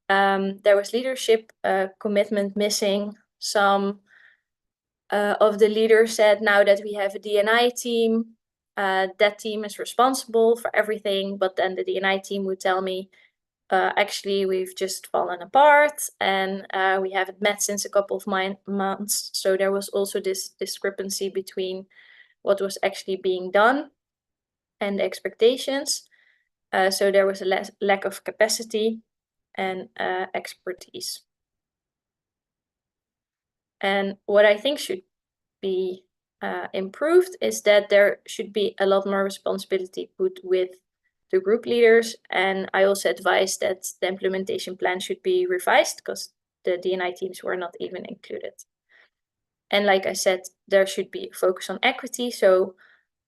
Speaker 2: There was leadership commitment missing. Some of the leaders said, now that we have a D&I team, that team is responsible for everything, but then the D&I team would tell me, actually, we've just fallen apart, and we haven't met since a couple of months. So there was also this discrepancy between what was actually being done and the expectations. So there was a lack of capacity and expertise. And what I think should be improved is that there should be a lot more responsibility put with the group leaders. And I also advise that the implementation plan should be revised, because the D&I teams were not even included. And like I said, there should be a focus on equity. So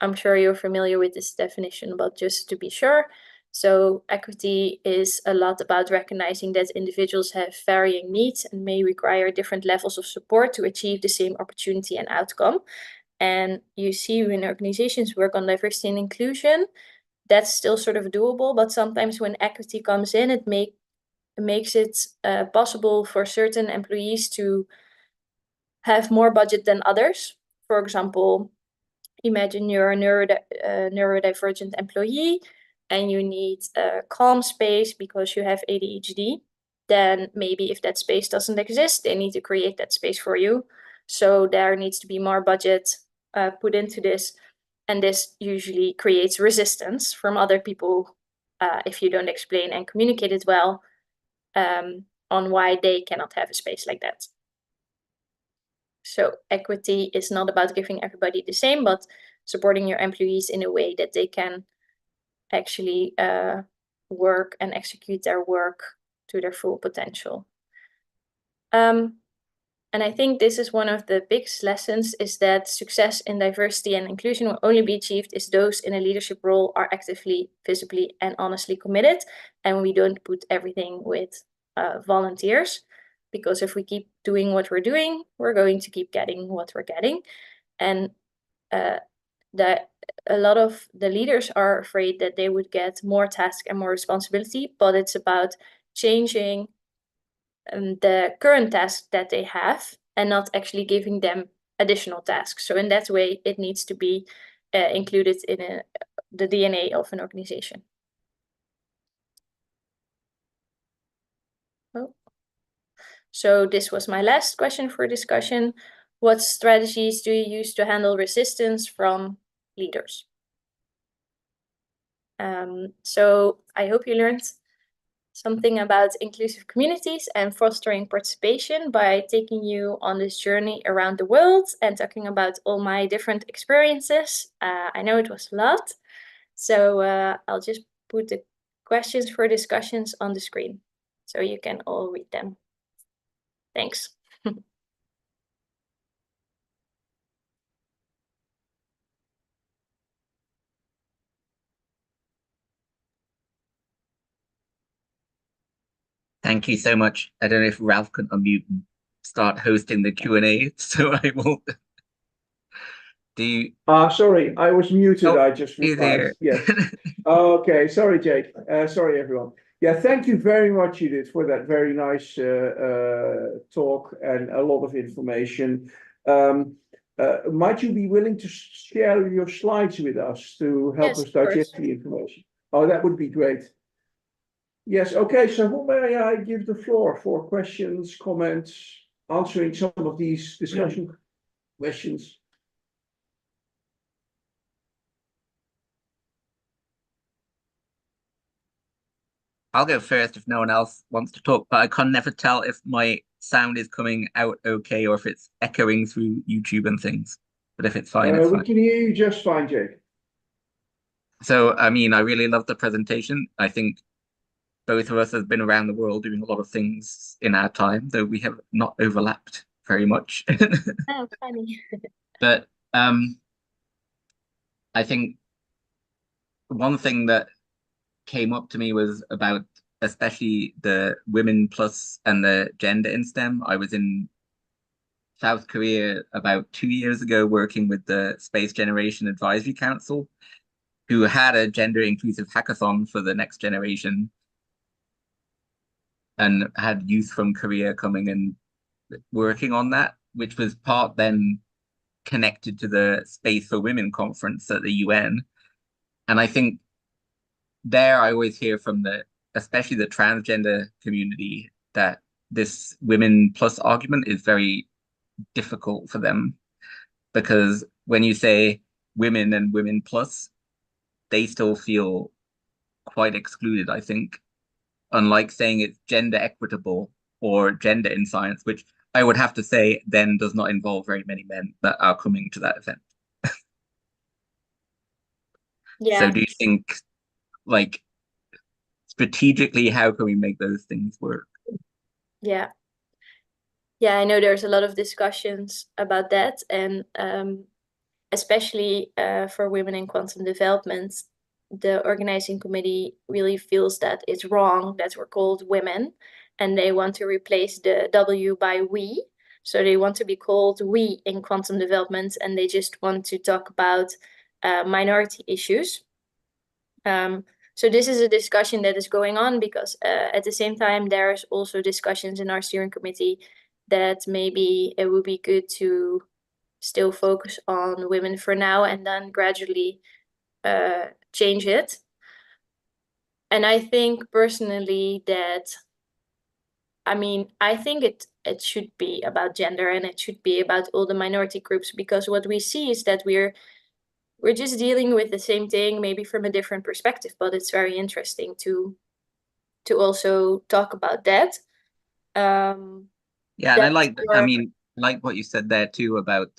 Speaker 2: I'm sure you're familiar with this definition, but just to be sure. So equity is a lot about recognizing that individuals have varying needs and may require different levels of support to achieve the same opportunity and outcome. And you see when organizations work on diversity and inclusion, that's still sort of doable, but sometimes when equity comes in, it makes it possible for certain employees to have more budget than others. For example, imagine you're a neurodivergent employee and you need a calm space because you have ADHD. Then maybe if that space doesn't exist, they need to create that space for you. So there needs to be more budget put into this. And this usually creates resistance from other people if you don't explain and communicate it well on why they cannot have a space like that. So equity is not about giving everybody the same, but supporting your employees in a way that they can actually work and execute their work to their full potential. And I think this is one of the biggest lessons, is that success in diversity and inclusion will only be achieved if those in a leadership role are actively, visibly, and honestly committed. And we don't put everything with volunteers, because if we keep doing what we're doing, we're going to keep getting what we're getting. And that a lot of the leaders are afraid that they would get more tasks and more responsibility, but it's about changing the current tasks that they have and not actually giving them additional tasks. So in that way, it needs to be included in the DNA of an organization. Oh. So this was my last question for discussion. What strategies do you use to handle resistance from leaders? So I hope you learned something about inclusive communities and fostering participation by taking you on this journey around the world and talking about all my different experiences. I know it was a lot. So I'll just put the questions for discussions on the screen so you can all read them. Thanks.
Speaker 3: Thank you so much. I don't know if Ralph can unmute and start hosting the Q&A, so I will. Do you?
Speaker 1: Sorry, I was muted.
Speaker 3: Oh,
Speaker 1: I just realized. Yes. Okay, sorry, Jake. Sorry, everyone. Yeah, thank you very much, Judith, for that very nice talk and a lot of information. Might you be willing to share your slides with us to help us digest the information? Oh, that would be great. Yes, okay, so who may I give the floor for questions, comments, answering some of these discussion questions?
Speaker 3: I'll go first if no one else wants to talk, but I can never tell if my sound is coming out okay or if it's echoing through YouTube and things. But if it's fine, it's fine.
Speaker 1: We can hear you just fine, Jake.
Speaker 3: So, I mean, I really love the presentation. I think both of us have been around the world doing a lot of things in our time, though we have not overlapped very much.
Speaker 2: Oh, funny.
Speaker 3: But I think one thing that came up to me was about especially the women plus and the gender in STEM. I was in South Korea about 2 years ago working with the Space Generation Advisory Council, who had a gender inclusive hackathon for the next generation and had youth from Korea coming and working on that, which was part then connected to the Space for Women conference at the UN. And I think there I always hear from especially the transgender community, that this women plus argument is very difficult for them, because when you say women and women plus, they still feel quite excluded, I think, unlike saying it's gender equitable or gender in science, which I would have to say then does not involve very many men that are coming to that event.
Speaker 2: Yeah.
Speaker 3: So do you think, like, strategically, how can we make those things work?
Speaker 2: Yeah. Yeah, I know there's a lot of discussions about that, and especially for women in quantum development, the organizing committee really feels that it's wrong that we're called women, and they want to replace the W by we. So they want to be called we in quantum development, and they just want to talk about minority issues. So this is a discussion that is going on because at the same time, there's also discussions in our steering committee that maybe it would be good to still focus on women for now and then gradually change it. And I think personally that, I mean, I think it should be about gender and it should be about all the minority groups, because what we see is that we're just dealing with the same thing, maybe from a different perspective, but it's very interesting to also talk about that.
Speaker 3: Yeah, and I mean, like what you said there too about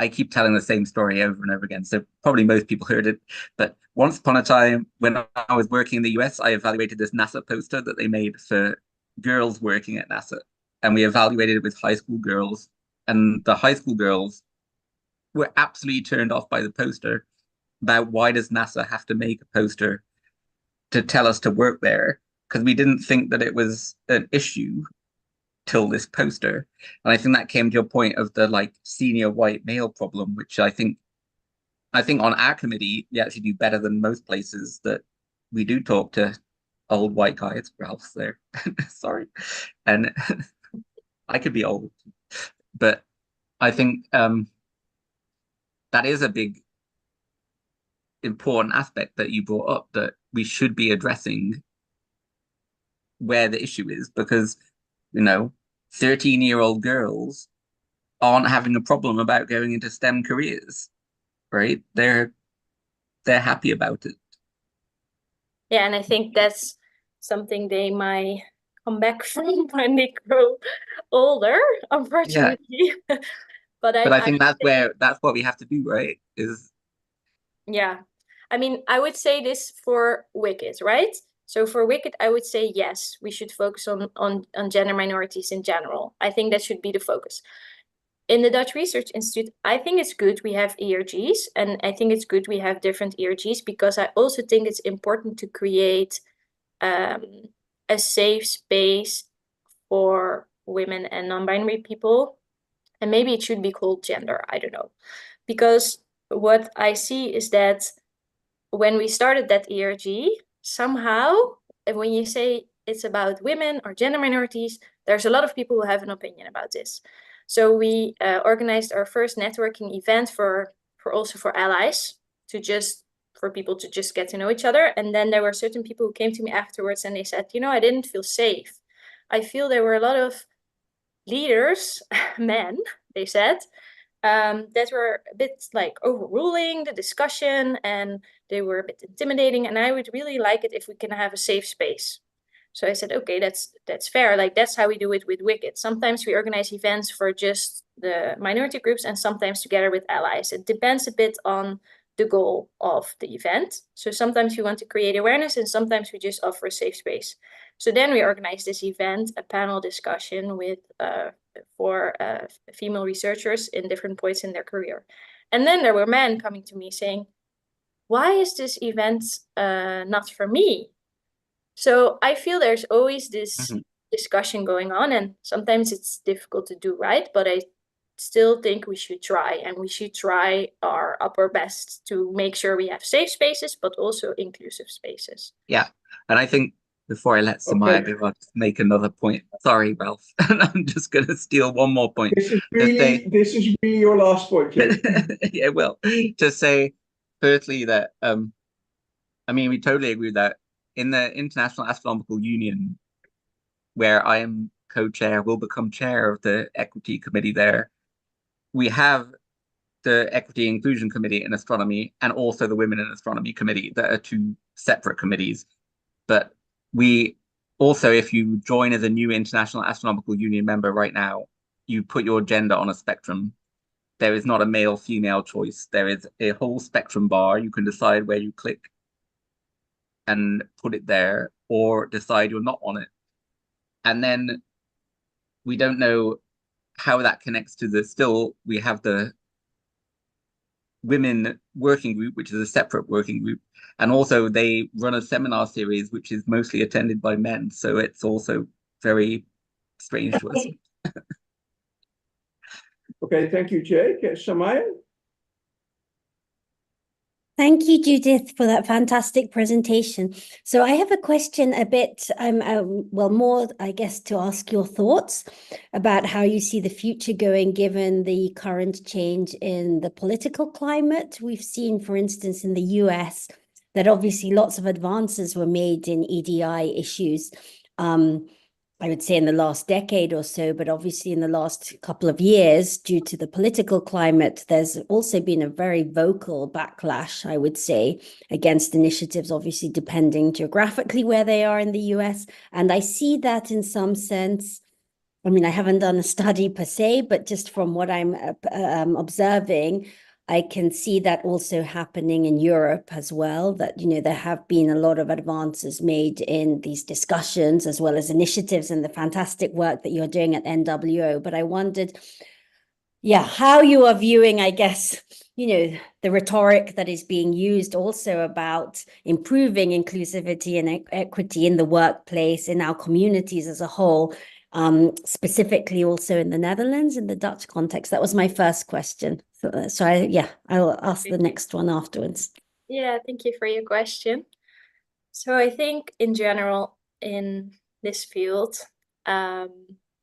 Speaker 3: I keep telling the same story over and over again, so probably most people heard it. But once upon a time, when I was working in the US, I evaluated this NASA poster that they made for girls working at NASA. And we evaluated it with high school girls. And the high school girls were absolutely turned off by the poster about why does NASA have to make a poster to tell us to work there? Because we didn't think that it was an issue till this poster. And I think that came to a point of the like senior white male problem, which I think on our committee we actually do better than most places, that we do talk to old white guys. Ralph's there. Sorry. And I could be old, but I think that is a big important aspect that you brought up, that we should be addressing where the issue is, because 13-year-old girls aren't having a problem about going into STEM careers, right? They're happy about it.
Speaker 2: Yeah, and I think that's something they might come back from when they grow older, unfortunately.
Speaker 3: Yeah. But I think that's what we have to do, right? Is
Speaker 2: Yeah, I mean, I would say this for Wicked, right? So for Wicked, I would say yes, we should focus on gender minorities in general. I think that should be the focus. In the Dutch Research Institute, I think it's good we have ERGs, and I think it's good we have different ERGs, because I also think it's important to create a safe space for women and non-binary people. And maybe it should be called gender, I don't know. Because what I see is that when we started that ERG, somehow, when you say it's about women or gender minorities, there's a lot of people who have an opinion about this. So we organized our first networking event for also for allies, for people to just get to know each other. And then there were certain people who came to me afterwards and they said, you know, I didn't feel safe. I feel there were a lot of leaders, men, they said, that were a bit like overruling the discussion, and they were a bit intimidating, and I would really like it if we can have a safe space. So I said, okay, that's fair. Like, that's how we do it with Wicked. Sometimes we organize events for just the minority groups, and sometimes together with allies. It depends a bit on the goal of the event. So sometimes we want to create awareness, and sometimes we just offer a safe space. So then we organized this event, a panel discussion with for female researchers in different points in their career. And then there were men coming to me saying, why is this event not for me? So I feel there's always this discussion going on, and sometimes it's difficult to do right, but I still think we should try, and we should try our upper best to make sure we have safe spaces, but also inclusive spaces.
Speaker 3: Yeah, and I think before I let Samaya go, I'll just make another point. Sorry, Ralph. I'm just going to steal one more point.
Speaker 1: This is really your last point, Jake.
Speaker 3: Yeah, well, to say firstly that I mean, we totally agree with that. In the International Astronomical Union, where I am co-chair, will become chair of the equity committee there, we have the Equity Inclusion Committee in Astronomy and also the Women in Astronomy Committee that are two separate committees. But we also, if you join as a new International Astronomical Union member right now, you put your gender on a spectrum. There is not a male-female choice. There is a whole spectrum bar. You can decide where you click and put it there, or decide you're not on it. And then we don't know how that connects to we have the women working group, which is a separate working group. And also they run a seminar series, which is mostly attended by men. So it's also very strange to us.
Speaker 1: Okay, thank you, Jake. Samaya?
Speaker 4: Thank you, Judith, for that fantastic presentation. So I have a question a bit, well, more, I guess, to ask your thoughts about how you see the future going, given the current change in the political climate. We've seen, for instance, in the US, that obviously lots of advances were made in EDI issues. I would say in the last decade or so, but obviously in the last couple of years, due to the political climate, there's also been a very vocal backlash, I would say, against initiatives, obviously depending geographically where they are in the US. And I see that in some sense, I mean, I haven't done a study per se, but just from what I'm observing, I can see that also happening in Europe as well, that, you know, there have been a lot of advances made in these discussions, as well as initiatives and the fantastic work that you're doing at NWO. But I wondered, yeah, how you are viewing, I guess, you know, the rhetoric that is being used also about improving inclusivity and equity in the workplace, in our communities as a whole, specifically also in the Netherlands, in the Dutch context. That was my first question. So I will ask the next one afterwards.
Speaker 2: Yeah, thank you for your question. So I think in general in this field,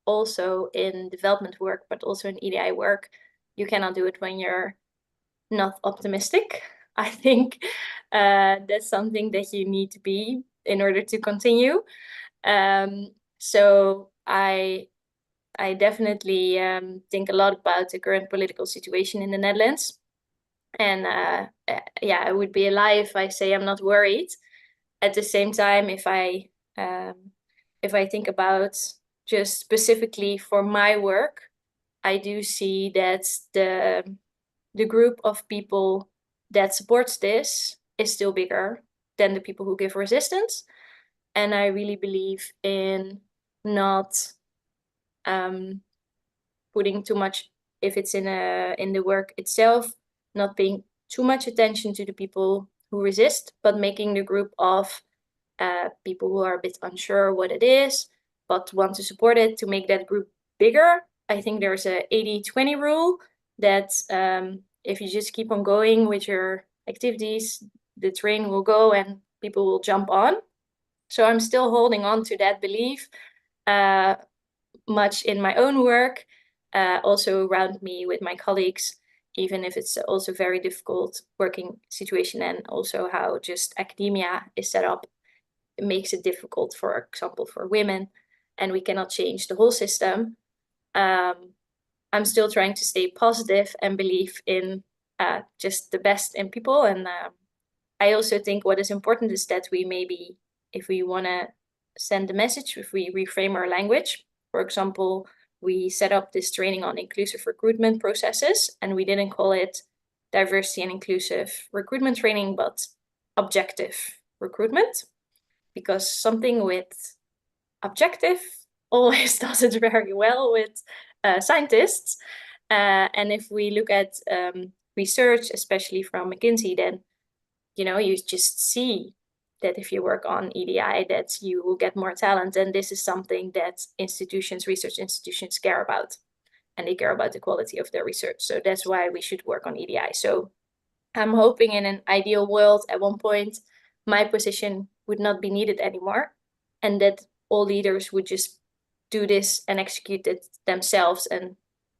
Speaker 2: also in development work, but also in EDI work, you cannot do it when you're not optimistic. I think that's something that you need to be in order to continue. So I definitely think a lot about the current political situation in the Netherlands. And yeah, I would be a lie if I say I'm not worried. At the same time, if I think about just specifically for my work, I do see that the group of people that supports this is still bigger than the people who give resistance. And I really believe in not putting too much, if it's in the work itself, not paying too much attention to the people who resist, but making the group of people who are a bit unsure what it is, but want to support it, to make that group bigger. I think there's a 80-20 rule that if you just keep on going with your activities, the train will go and people will jump on. So I'm still holding on to that belief much in my own work, also around me with my colleagues, even if it's also very difficult working situation, and also how just academia is set up. It makes it difficult, for example, for women, and we cannot change the whole system. I'm still trying to stay positive and believe in just the best in people. And I also think what is important is that we maybe, if we want to send a message, if we reframe our language, for example, we set up this training on inclusive recruitment processes, and we didn't call it diversity and inclusive recruitment training, but objective recruitment, because something with objective always does it very well with scientists. And if we look at research, especially from McKinsey, then, you know, you just see that if you work on EDI, that you will get more talent. And this is something that institutions, research institutions care about. And they care about the quality of their research. So that's why we should work on EDI. So I'm hoping in an ideal world, at one point, my position would not be needed anymore. And that all leaders would just do this and execute it themselves and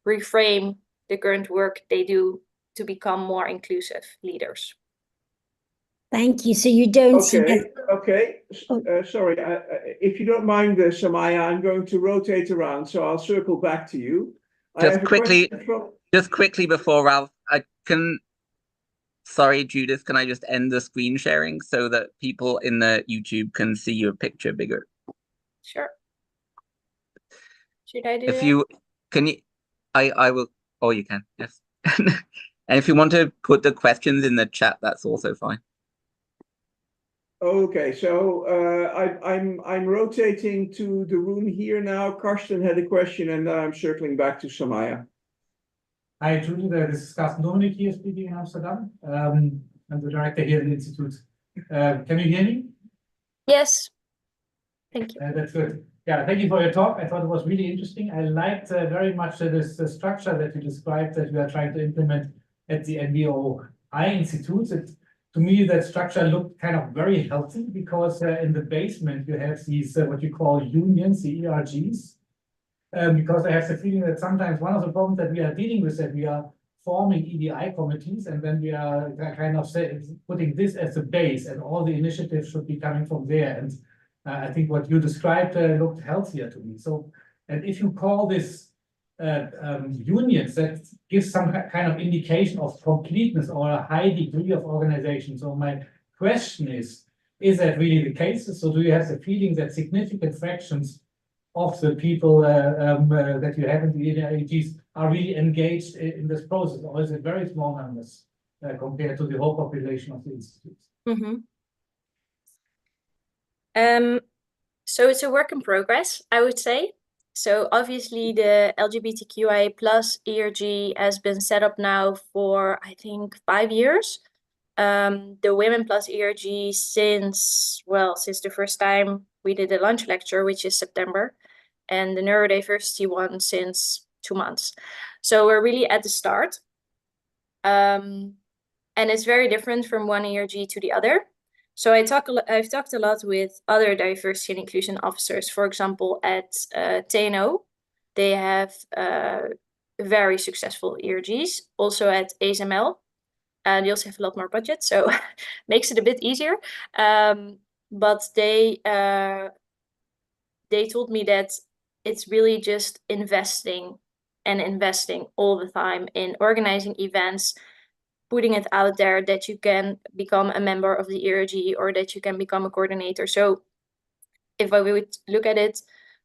Speaker 2: reframe the current work they do to become more inclusive leaders.
Speaker 4: Thank you. So you don't see that.
Speaker 1: Okay. Sorry, if you don't mind, Samaya, I'm going to rotate around, so I'll circle back to you.
Speaker 3: Just quickly before Ralph, sorry, Judith, can I just end the screen sharing so that people in the YouTube can see your picture bigger?
Speaker 2: Sure. Should I do
Speaker 3: if you can you I will, or you can, yes. And if you want to put the questions in the chat, that's also fine.
Speaker 1: Okay, so I'm rotating to the room here now. Karsten had a question, and I'm circling back to Samaya.
Speaker 5: Hi, Judith. This is Karsten Dominik here speaking in Amsterdam. I'm the director here at the Institute. Can you hear me?
Speaker 2: Yes. Thank you.
Speaker 5: That's good. Yeah, thank you for your talk. I thought it was really interesting. I liked very much this structure that you described that we are trying to implement at the NWO-I Institute. To me, that structure looked kind of very healthy, because in the basement you have these what you call unions, the ERGs. Because I have the feeling that sometimes one of the problems that we are dealing with is that we are forming EDI committees, and then we are kind of putting this as the base, and all the initiatives should be coming from there. And I think what you described looked healthier to me. So, and if you call this unions, that gives some kind of indication of completeness or a high degree of organization. So my question is that really the case? So do you have the feeling that significant fractions of the people that you have in the EDIGs are really engaged in this process, or is it very small numbers compared to the whole population of the institutes?
Speaker 2: Mm-hmm. So it's a work in progress, I would say. So obviously the LGBTQIA plus ERG has been set up now for, I think, 5 years. The Women plus ERG since the first time we did a lunch lecture, which is September, and the neurodiversity one since 2 months. So we're really at the start. And it's very different from one ERG to the other. So I've talked a lot with other diversity and inclusion officers. For example, at TNO, they have very successful ERGs. Also at ASML, they also have a lot more budget, so makes it a bit easier. But they told me that it's really just investing all the time in organizing events, putting it out there that you can become a member of the ERG or that you can become a coordinator. So if I would look at it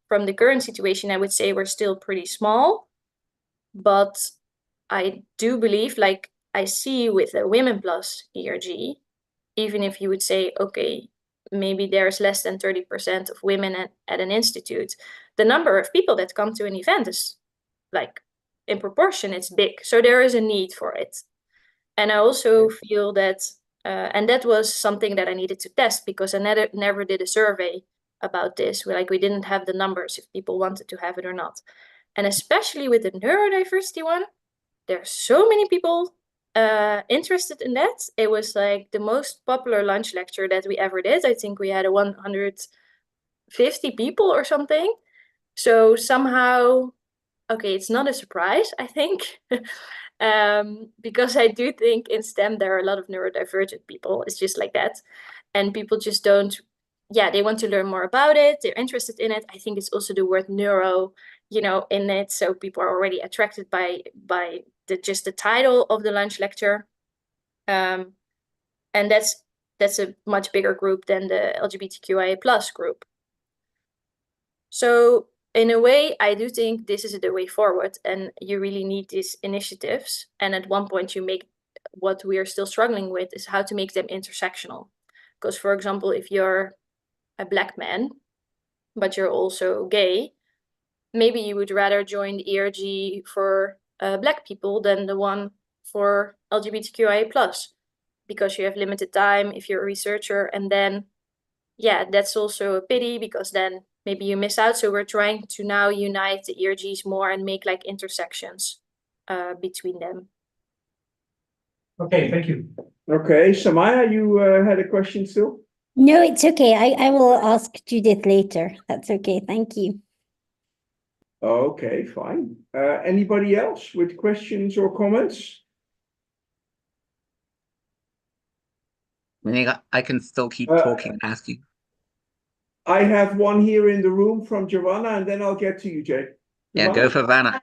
Speaker 2: from the current situation, I would say we're still pretty small, but I do believe, like, I see with the Women Plus ERG, even if you would say, okay, maybe there's less than 30% of women at an institute, the number of people that come to an event is like, in proportion, it's big. So there is a need for it. And I also feel that, and that was something that I needed to test, because I never did a survey about this. We didn't have the numbers if people wanted to have it or not. And especially with the neurodiversity one, there's so many people interested in that. It was like the most popular lunch lecture that we ever did. I think we had 150 people or something. So somehow, okay, it's not a surprise, I think, because I do think in STEM there are a lot of neurodivergent people. It's just like that. And people just don't, they want to learn more about it. They're interested in it. I think it's also the word neuro, in it. So people are already attracted by just the title of the lunch lecture. And that's a much bigger group than the LGBTQIA plus group. So in a way, I do think this is the way forward, and you really need these initiatives. And at one point you make, what we are still struggling with is how to make them intersectional. Because, for example, if you're a Black man, but you're also gay, maybe you would rather join the ERG for Black people than the one for LGBTQIA+, because you have limited time if you're a researcher. And then, that's also a pity, because then maybe you miss out. So we're trying to now unite the ERGs more and make like intersections between them.
Speaker 5: Okay, thank you.
Speaker 1: Okay, Samaya, you had a question still?
Speaker 4: No, it's okay. I will ask Judith later. That's okay. Thank you.
Speaker 1: Okay, fine. Anybody else with questions or comments?
Speaker 3: I can still keep talking and asking.
Speaker 1: I have one here in the room from Giovanna, and then I'll get to you, Jay.
Speaker 3: Yeah, go for Vanna.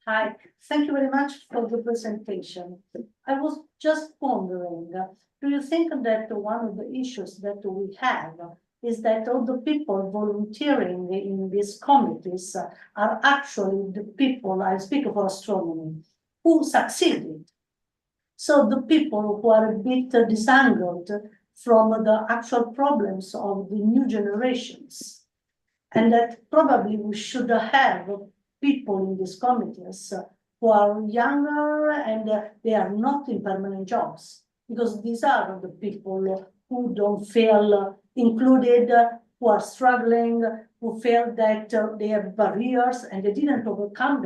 Speaker 6: Hi, thank you very much for the presentation. I was just wondering, do you think that one of the issues that we have is that all the people volunteering in these committees are actually the people, I speak for astronomy, who succeeded? So the people who are a bit disangled from the actual problems of the new generations, and that probably we should have people in these committees who are younger and they are not in permanent jobs, because these are the people who don't feel included, who are struggling, who feel that they have barriers and they didn't overcome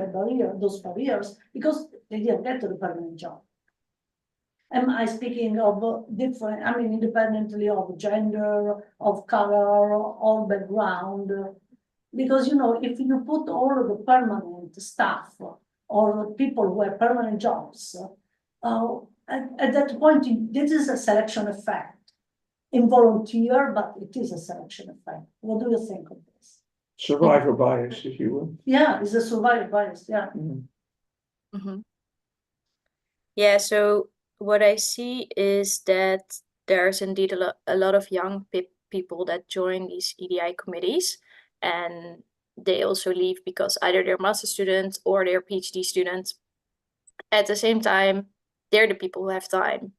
Speaker 6: those barriers because they didn't get to the permanent job. Am I speaking of different, independently of gender, of color, or background? Because, if you put all of the permanent staff or people who have permanent jobs, at that point, this is a selection effect. Involunteer, but it is a selection effect. What do you think of this?
Speaker 1: Survivor bias, if you will.
Speaker 6: Yeah, it's a survivor bias, yeah.
Speaker 2: Mm-hmm. Yeah, so what I see is that there's indeed a lot of young people that join these EDI committees, and they also leave because either they're master students or they're PhD students. At the same time, they're the people who have time,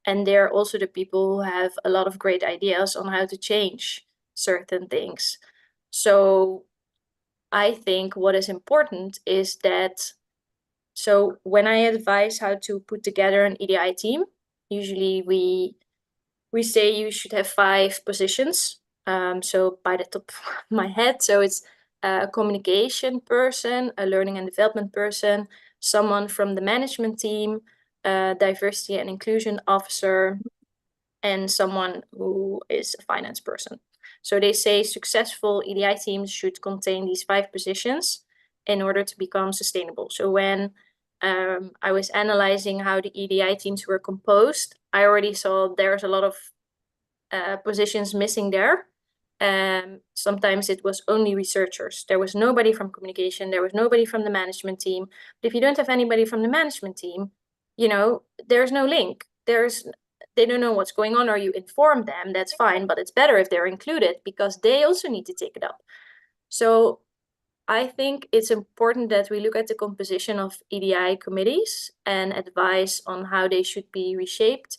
Speaker 2: and they're also the people who have a lot of great ideas on how to change certain things. So I think what is important is that, so when I advise how to put together an EDI team, usually we say you should have 5 positions. So by the top of my head, so it's a communication person, a learning and development person, someone from the management team, a diversity and inclusion officer, and someone who is a finance person. So they say successful EDI teams should contain these 5 positions in order to become sustainable. So when I was analyzing how the EDI teams were composed, I already saw there's a lot of positions missing there. Sometimes it was only researchers. There was nobody from communication. There was nobody from the management team. But if you don't have anybody from the management team, there's no link. They don't know what's going on, or you inform them, that's fine, but it's better if they're included because they also need to take it up. So I think it's important that we look at the composition of EDI committees and advise on how they should be reshaped.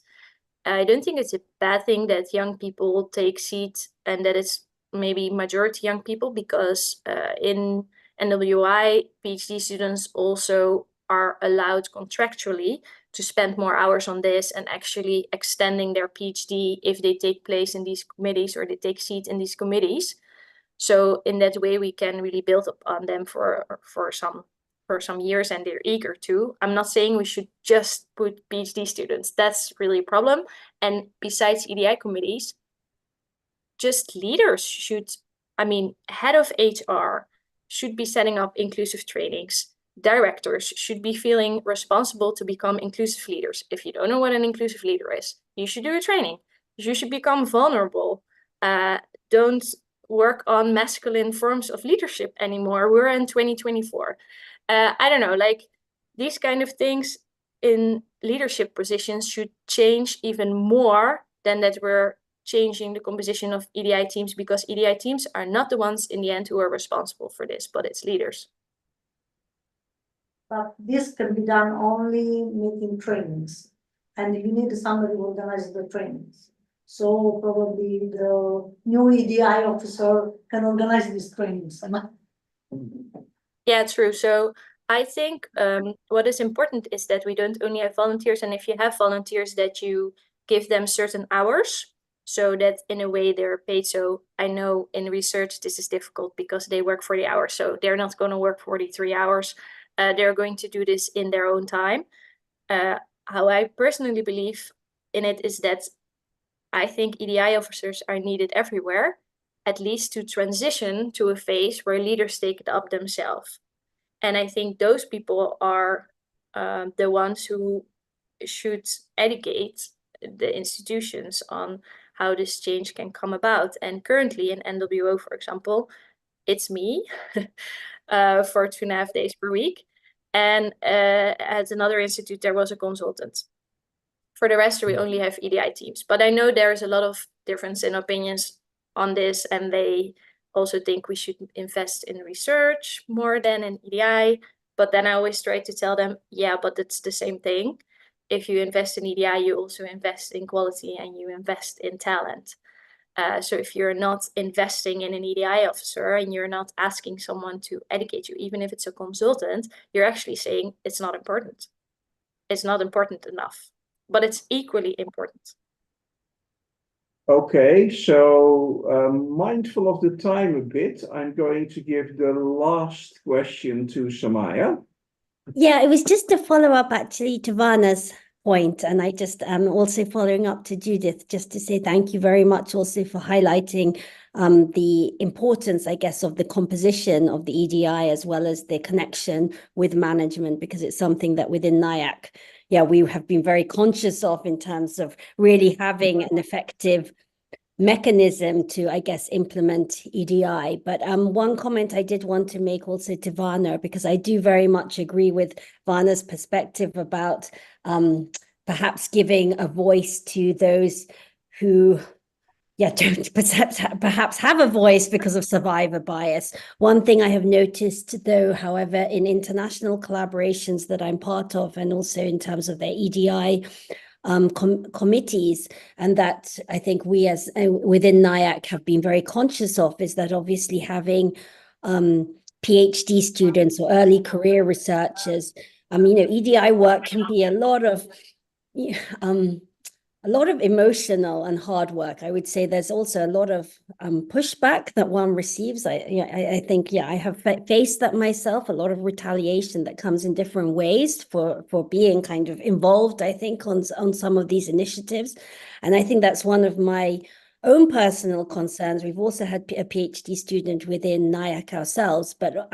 Speaker 2: I don't think it's a bad thing that young people take seats and that it's maybe majority young people, because in NWO-I, PhD students also are allowed contractually to spend more hours on this and actually extending their PhD if they take place in these committees or they take seat in these committees. So in that way, we can really build upon them for some years, and they're eager to. I'm not saying we should just put PhD students. That's really a problem. And besides EDI committees, just leaders should, head of HR should be setting up inclusive trainings. Directors should be feeling responsible to become inclusive leaders. If you don't know what an inclusive leader is, you should do a training. You should become vulnerable. Don't work on masculine forms of leadership anymore. We're in 2024. I don't know, like these kind of things in leadership positions should change even more than that we're changing the composition of EDI teams, because EDI teams are not the ones in the end who are responsible for this, but it's leaders.
Speaker 6: But this can be done only making trainings, and you need somebody who organizes the trainings. So probably the new EDI officer can organize these trainings.
Speaker 2: Yeah, true. So I think what is important is that we don't only have volunteers, and if you have volunteers, that you give them certain hours so that in a way they're paid. So I know in research this is difficult because they work 40 hours, so they're not going to work 43 hours. They're going to do this in their own time. How I personally believe in it is that I think EDI officers are needed everywhere, at least to transition to a phase where leaders take it up themselves. And I think those people are the ones who should educate the institutions on how this change can come about. And currently in NWO, for example, it's me for 2.5 days per week. And at another institute, there was a consultant. For the rest, we only have EDI teams. But I know there is a lot of difference in opinions on this, and they also think we should invest in research more than in EDI. But then I always try to tell them, yeah, but it's the same thing. If you invest in EDI, you also invest in quality and you invest in talent. So if you're not investing in an EDI officer and you're not asking someone to educate you, even if it's a consultant, you're actually saying it's not important. It's not important enough, but it's equally important.
Speaker 1: Okay, so mindful of the time a bit, I'm going to give the last question to Samaya.
Speaker 4: Yeah, it was just a follow-up actually to Vana's point, and I just also following up to Judith, just to say thank you very much also for highlighting the importance, I guess, of the composition of the EDI as well as the connection with management, because it's something that within NAEIC, yeah, we have been very conscious of in terms of really having an effective mechanism to, I guess, implement EDI. But one comment I did want to make also to Vana, because I do very much agree with Vana's perspective about perhaps giving a voice to those who don't perhaps have a voice because of survivor bias. One thing I have noticed, though, however, in international collaborations that I'm part of, and also in terms of their EDI committees, and that I think we as within NAEIC have been very conscious of, is that obviously having PhD students or early career researchers, EDI work can be a lot of emotional and hard work. I would say there's also a lot of pushback that one receives. I think, I have faced that myself, a lot of retaliation that comes in different ways for being kind of involved, I think, on some of these initiatives. And I think that's one of my own personal concerns. We've also had a PhD student within NAEIC ourselves, but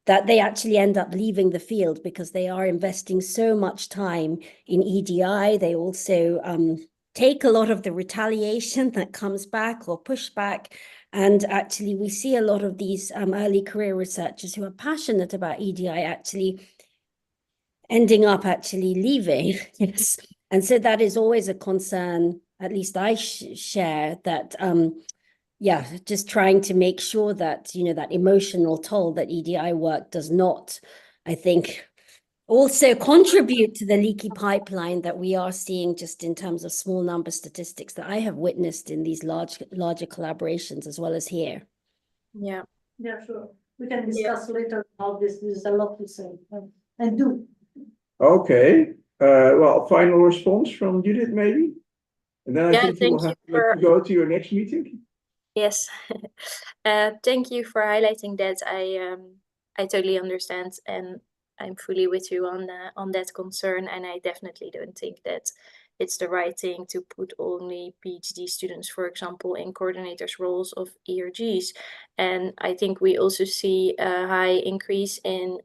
Speaker 4: that they actually end up leaving the field because they are investing so much time in EDI. They also take a lot of the retaliation that comes back or pushback. And actually, we see a lot of these early career researchers who are passionate about EDI actually ending up actually leaving. Yes. And so that is always a concern, at least I share, that yeah, just trying to make sure that, you know, that emotional toll that EDI work does not, I think, also contribute to the leaky pipeline that we are seeing just in terms of small number statistics that I have witnessed in these larger collaborations as well as here.
Speaker 2: Yeah.
Speaker 6: Yeah, sure. We can discuss later how this is a lot to say and do.
Speaker 1: Okay, well, final response from Judith, maybe? And then I think you will have to let you go to your next meeting.
Speaker 2: Yes. Thank you for highlighting that. I totally understand, and I'm fully with you on that concern. And I definitely don't think that it's the right thing to put only PhD students, for example, in coordinators' roles of ERGs. And I think we also see a high increase in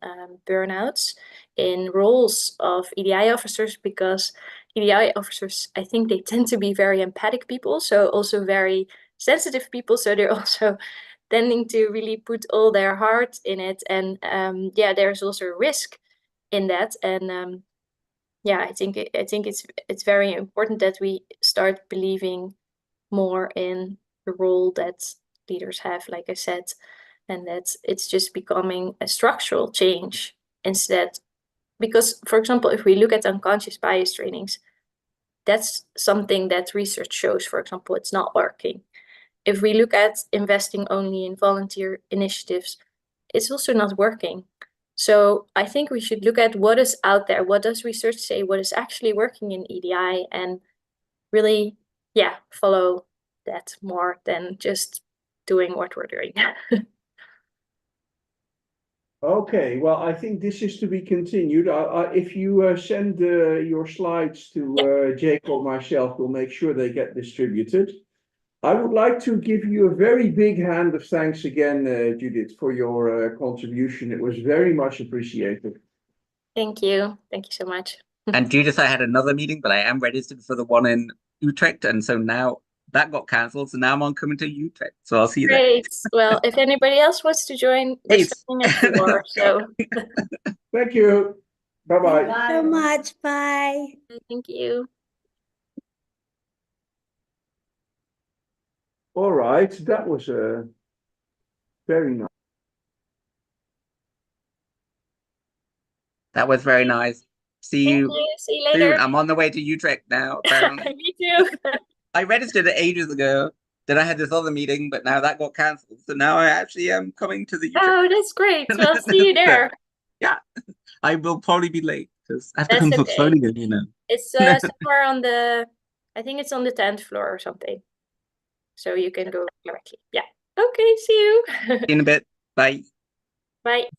Speaker 2: burnouts in roles of EDI officers, because EDI officers, I think they tend to be very empathic people, so also very sensitive people, so they're also tending to really put all their heart in it, and yeah, there's also a risk in that. And yeah, I think it's very important that we start believing more in the role that leaders have, like I said, and that it's just becoming a structural change instead. Because, for example, if we look at unconscious bias trainings, that's something that research shows, for example, it's not working. If we look at investing only in volunteer initiatives, it's also not working. So I think we should look at what is out there. What does research say? What is actually working in EDI? And really, yeah, follow that more than just doing what we're doing.
Speaker 1: Okay, well, I think this is to be continued. If you send your slides to Jake or myself, we'll make sure they get distributed. I would like to give you a very big hand of thanks again, Judith, for your contribution. It was very much appreciated.
Speaker 2: Thank you. Thank you so much.
Speaker 3: And Judith, I had another meeting, but I am registered for the one in Utrecht, and so now that got cancelled. So now I'm on coming to Utrecht. So I'll see you there.
Speaker 2: Great. Well, if anybody else wants to join, we're starting at 4. So
Speaker 1: Thank you. Bye-bye.
Speaker 4: Thank you so much. Bye.
Speaker 2: thank you.
Speaker 1: All right, that was very nice.
Speaker 3: That was very nice. See you
Speaker 2: later.
Speaker 3: soon. I'm on the way to Utrecht now, apparently.
Speaker 2: Me too.
Speaker 3: I registered it ages ago. Then I had this other meeting, but now that got cancelled. So now I actually am coming to the Utrecht.
Speaker 2: Oh, that's great. Well, see you there.
Speaker 3: Yeah, I will probably be late because I have to come for Groningen, you know.
Speaker 2: It's somewhere on the, I think it's on the 10th floor or something. So you can go directly. Yeah. Okay, see you.
Speaker 3: In a bit. Bye.
Speaker 2: Bye.